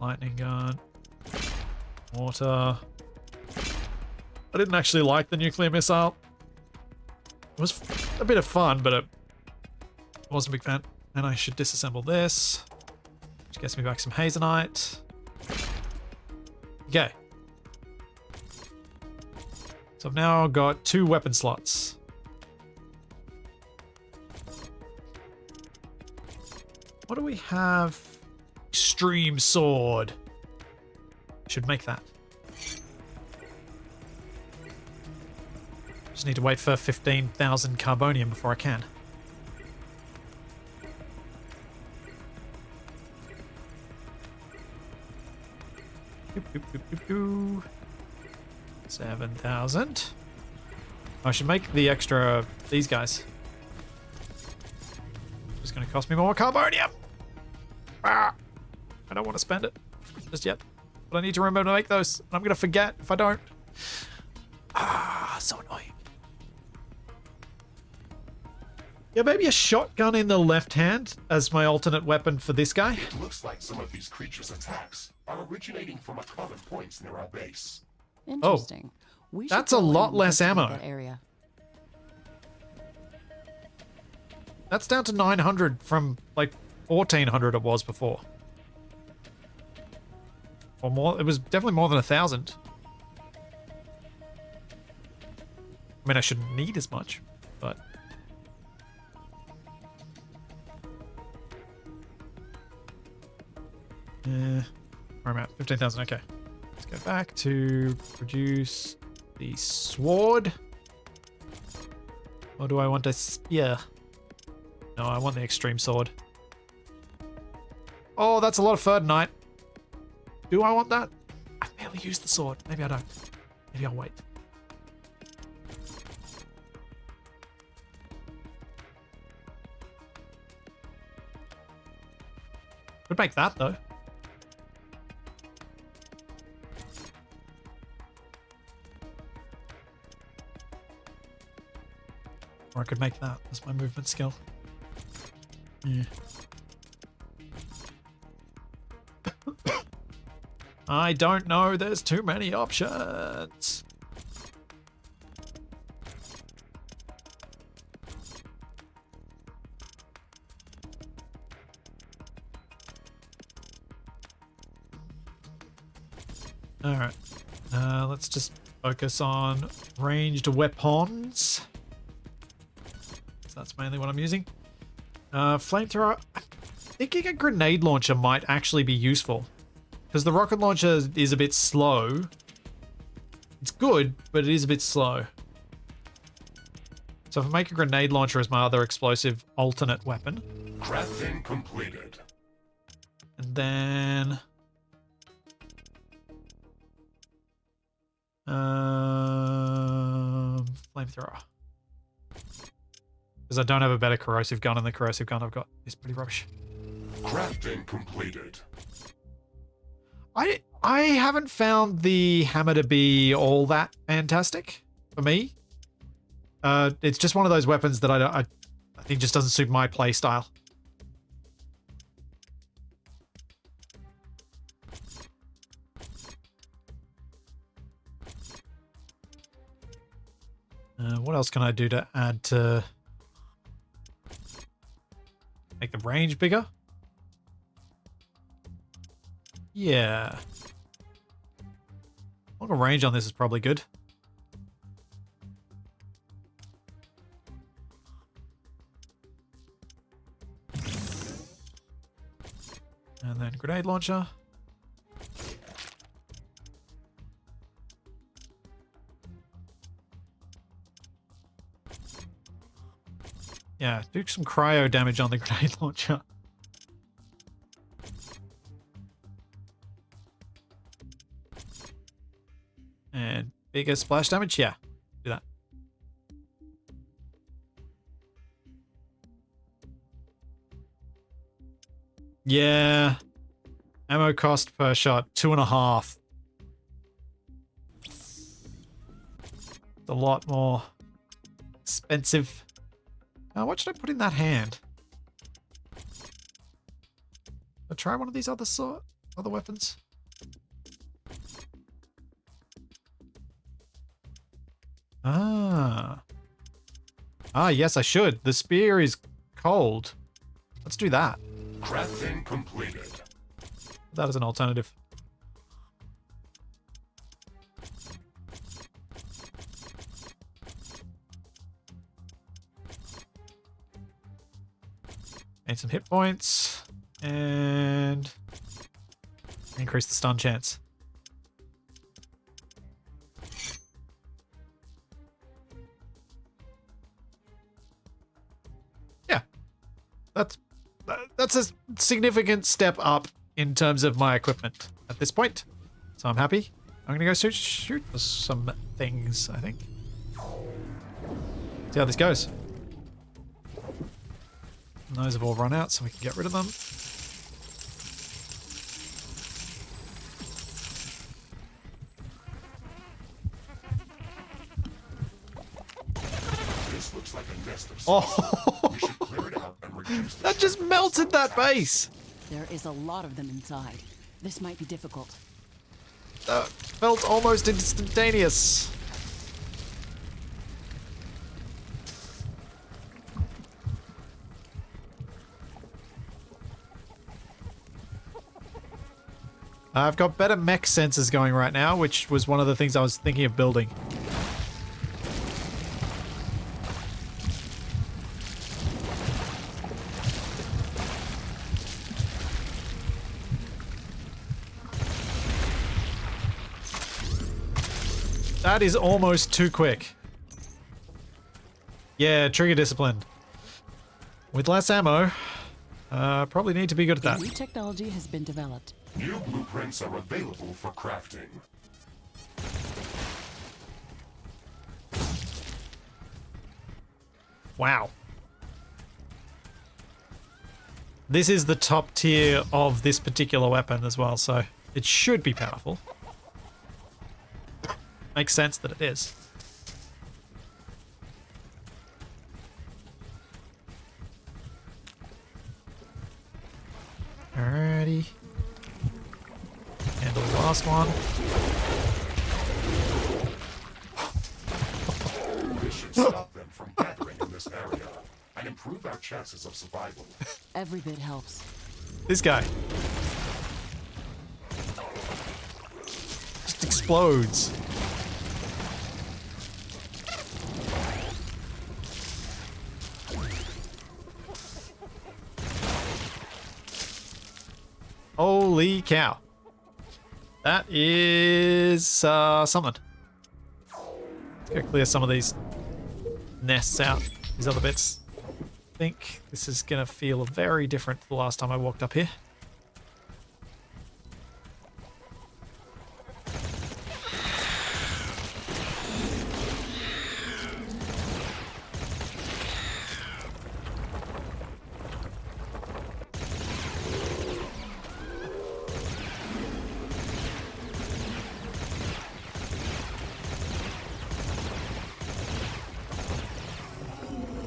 Lightning gun. Mortar. I didn't actually like the nuclear missile. It was a bit of fun, but I wasn't a big fan. And I should disassemble this. Which gets me back some Hazenite. Okay. So I've now got 2 weapon slots. What do we have? Extreme sword. Should make that. Just need to wait for 15,000 carbonium before I can. Doop, doop, doop, doop, doop. 7,000. I should make the extra these guys. It's going to cost me more carbonium. Ah, I don't want to spend it just yet, but I need to remember to make those. And I'm going to forget if I don't. Ah, so annoying. Yeah, maybe a shotgun in the left hand as my alternate weapon for this guy. It looks like some of these creatures' attacks are originating from a common point near our base. Interesting. We should that's a go in lot and less investigate ammo. that area. That's down to 900 from like 1,400 it was before. Or more. It was definitely more than 1,000. I mean, I shouldn't need as much, but... where am I at? 15,000, okay. Let's go back to produce the sword. Or do I want a spear? No, I want the extreme sword. Oh, that's a lot of Ferdinite. Do I want that? I barely used the sword. Maybe I don't. Maybe I'll wait. Could make that though. Or I could make that as my movement skill. Yeah. I don't know. There's too many options. All right. Let's just focus on ranged weapons. So that's mainly what I'm using. Flamethrower. I'm thinking a grenade launcher might actually be useful. Because the rocket launcher is a bit slow. It's good, but it is a bit slow. So if I make a grenade launcher as my other explosive alternate weapon. Crafting completed. And then... flamethrower. Because I don't have a better corrosive gun, and the corrosive gun I've got is pretty rubbish. Crafting completed. I haven't found the hammer to be all that fantastic for me. It's just one of those weapons that I think just doesn't suit my play style. What else can I do to add to make the range bigger? Yeah. Longer range on this is probably good. And then grenade launcher. Yeah, do some cryo damage on the grenade launcher. And bigger splash damage? Yeah, do that. Yeah. Ammo cost per shot, 2.5. It's a lot more expensive. What should I put in that hand? I'll try one of these other weapons. Ah, yes, I should. The spear is cold. Let's do that. Crafting completed. That is an alternative. Gain some hit points and increase the stun chance. Yeah, that's a significant step up in terms of my equipment at this point, so I'm happy. I'm gonna go shoot some things, I think. See how this goes. And those have all run out, so we can get rid of them. This looks like a nest of Oh, we should clear it out and reduce the that just melted that base. There is a lot of them inside. This might be difficult. That felt almost instantaneous. I've got better mech sensors going right now, which was one of the things I was thinking of building. That is almost too quick. Yeah, trigger discipline. With less ammo, probably need to be good at that. New technology has been developed. new blueprints are available for crafting. Wow. This is the top tier of this particular weapon as well, so it should be powerful. Makes sense that it is. Alrighty. Handle the last one. This should stop them from gathering in this area and improve our chances of survival. Every bit helps. This guy. Just explodes. Holy cow. That is something. Let's go clear some of these nests out, these other bits. I think this is going to feel very different to the last time I walked up here.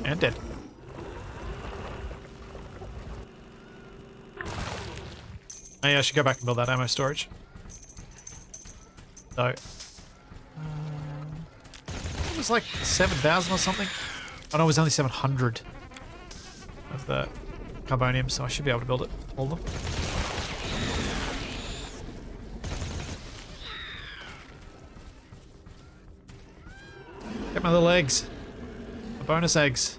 And dead. Oh yeah, I should go back and build that ammo storage. So, it was like 7,000 or something. Oh no, it was only 700 of the carbonium, so I should be able to build it, all of them. Get my little eggs. The bonus eggs.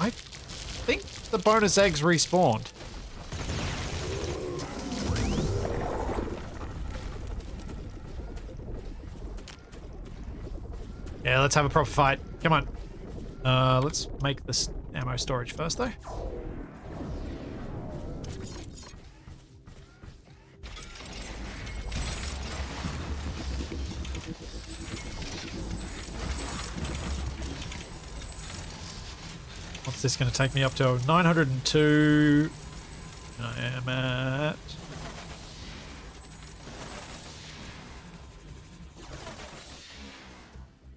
I think the bonus eggs respawned. Yeah, let's have a proper fight. Come on. Let's make this ammo storage first, though. What's this going to take me up to? 902. I am at...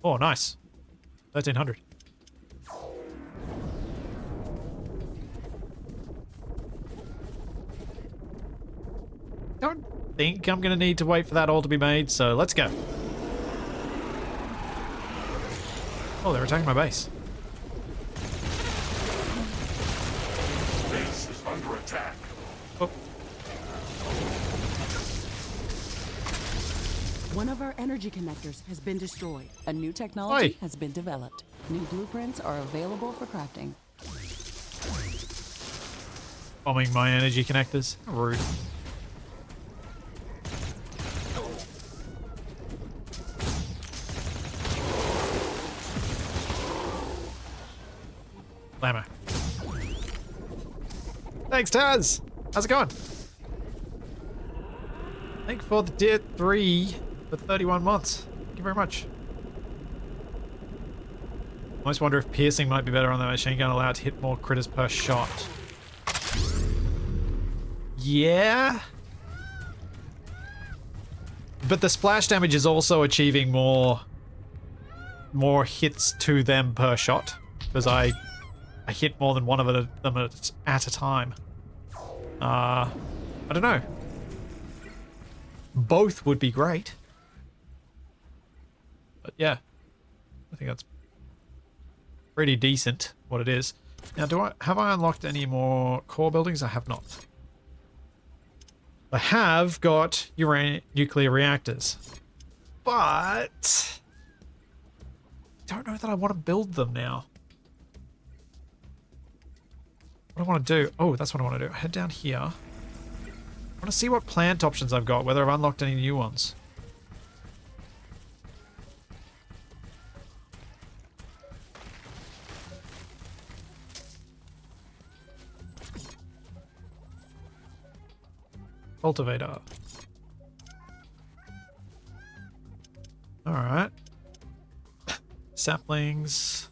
Oh, nice. 1300. Don't think I'm going to need to wait for that all to be made, so let's go. Oh, they're attacking my base. Base is under attack. Oh, One of our energy connectors has been destroyed. A new technology Oi. has been developed. New blueprints are available for crafting. bombing my energy connectors. Rude. Blammo. Thanks, Taz! How's it going? Thank you for the tier 3 for 31 months. Thank you very much. I always wonder if piercing might be better on the machine gun, allowed to hit more critters per shot. Yeah? But the splash damage is also achieving more hits to them per shot, because I hit more than one of them at a time. I don't know. Both would be great. But yeah, I think that's pretty decent what it is. Now, have I unlocked any more core buildings? I have not. I have got nuclear reactors, but I don't know that I want to build them now. What do I want to do? Oh, that's what I want to do. Head down here. I want to see what plant options I've got, whether I've unlocked any new ones. Cultivator. Alright. Saplings.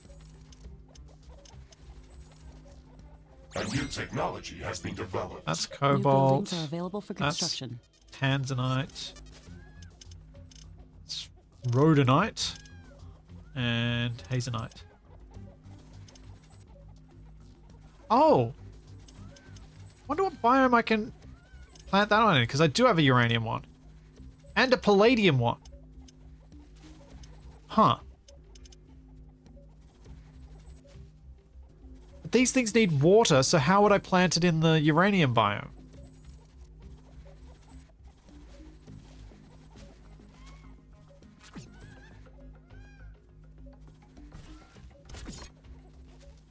A new technology has been developed. That's New cobalt. buildings are available for That's construction. tanzanite. It's rhodonite. And hazenite. Oh! Wonder what biome I can plant that on in, because I do have a uranium one. And a palladium one. Huh. But these things need water, so how would I plant it in the uranium biome?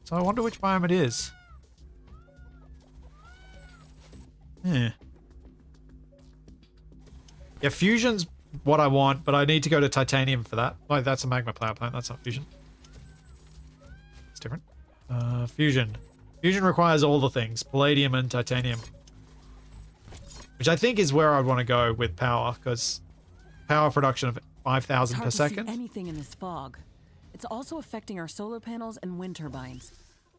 So I wonder which biome it is. Yeah, fusion's what I want, but I need to go to titanium for that. Like, that's a magma power plant, that's not fusion. It's different. Fusion. Fusion requires all the things, palladium and titanium. Which I think is where I'd want to go with power, because power production of 5,000 per It's hard to second. see anything in this fog. It's also affecting our solar panels and wind turbines.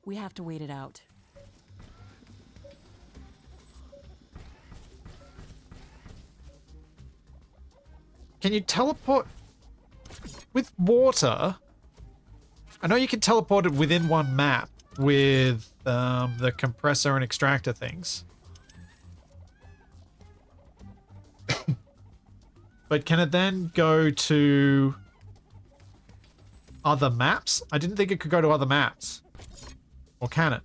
We have to wait it out. Can you teleport with water? I know you can teleport it within one map with the compressor and extractor things. But can it then go to other maps? I didn't think it could go to other maps. Or can it?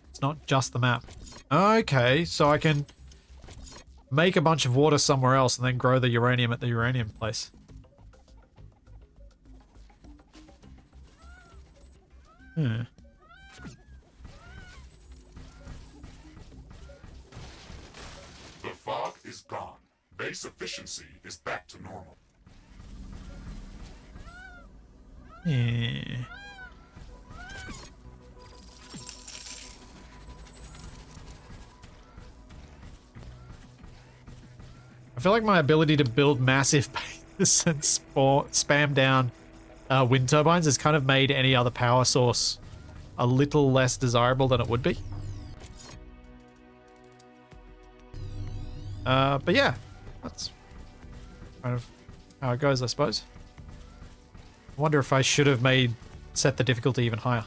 It's not just the map. Okay, so I can make a bunch of water somewhere else and then grow the uranium at the uranium place. Hmm. The fog is gone. Base efficiency is back to normal. Yeah. I feel like my ability to build massive bases and spam down wind turbines has kind of made any other power source a little less desirable than it would be. But yeah, that's kind of how it goes, I suppose. I wonder if I should have set the difficulty even higher.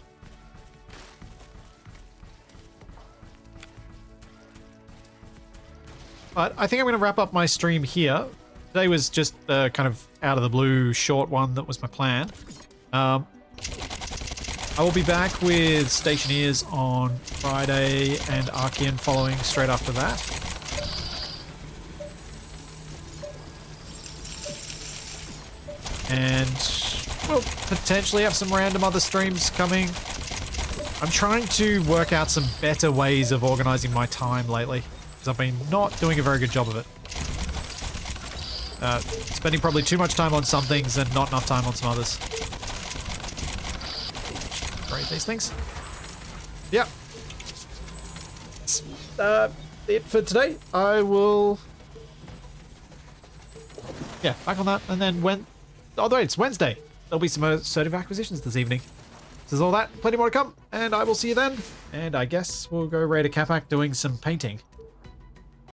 But I think I'm going to wrap up my stream here. Today was just the kind of out of the blue short one that was my plan. I will be back with Stationeers on Friday and Archean following straight after that. And we'll potentially have some random other streams coming. I'm trying to work out some better ways of organizing my time lately, because I've been not doing a very good job of it. Spending probably too much time on some things and not enough time on some others. Grade these things. Yeah. That's it for today. I will... Yeah, back on that. And then oh, wait, it's Wednesday. There'll be some assertive acquisitions this evening. So there's all that. Plenty more to come. And I will see you then. And I guess we'll go raid a Capac doing some painting.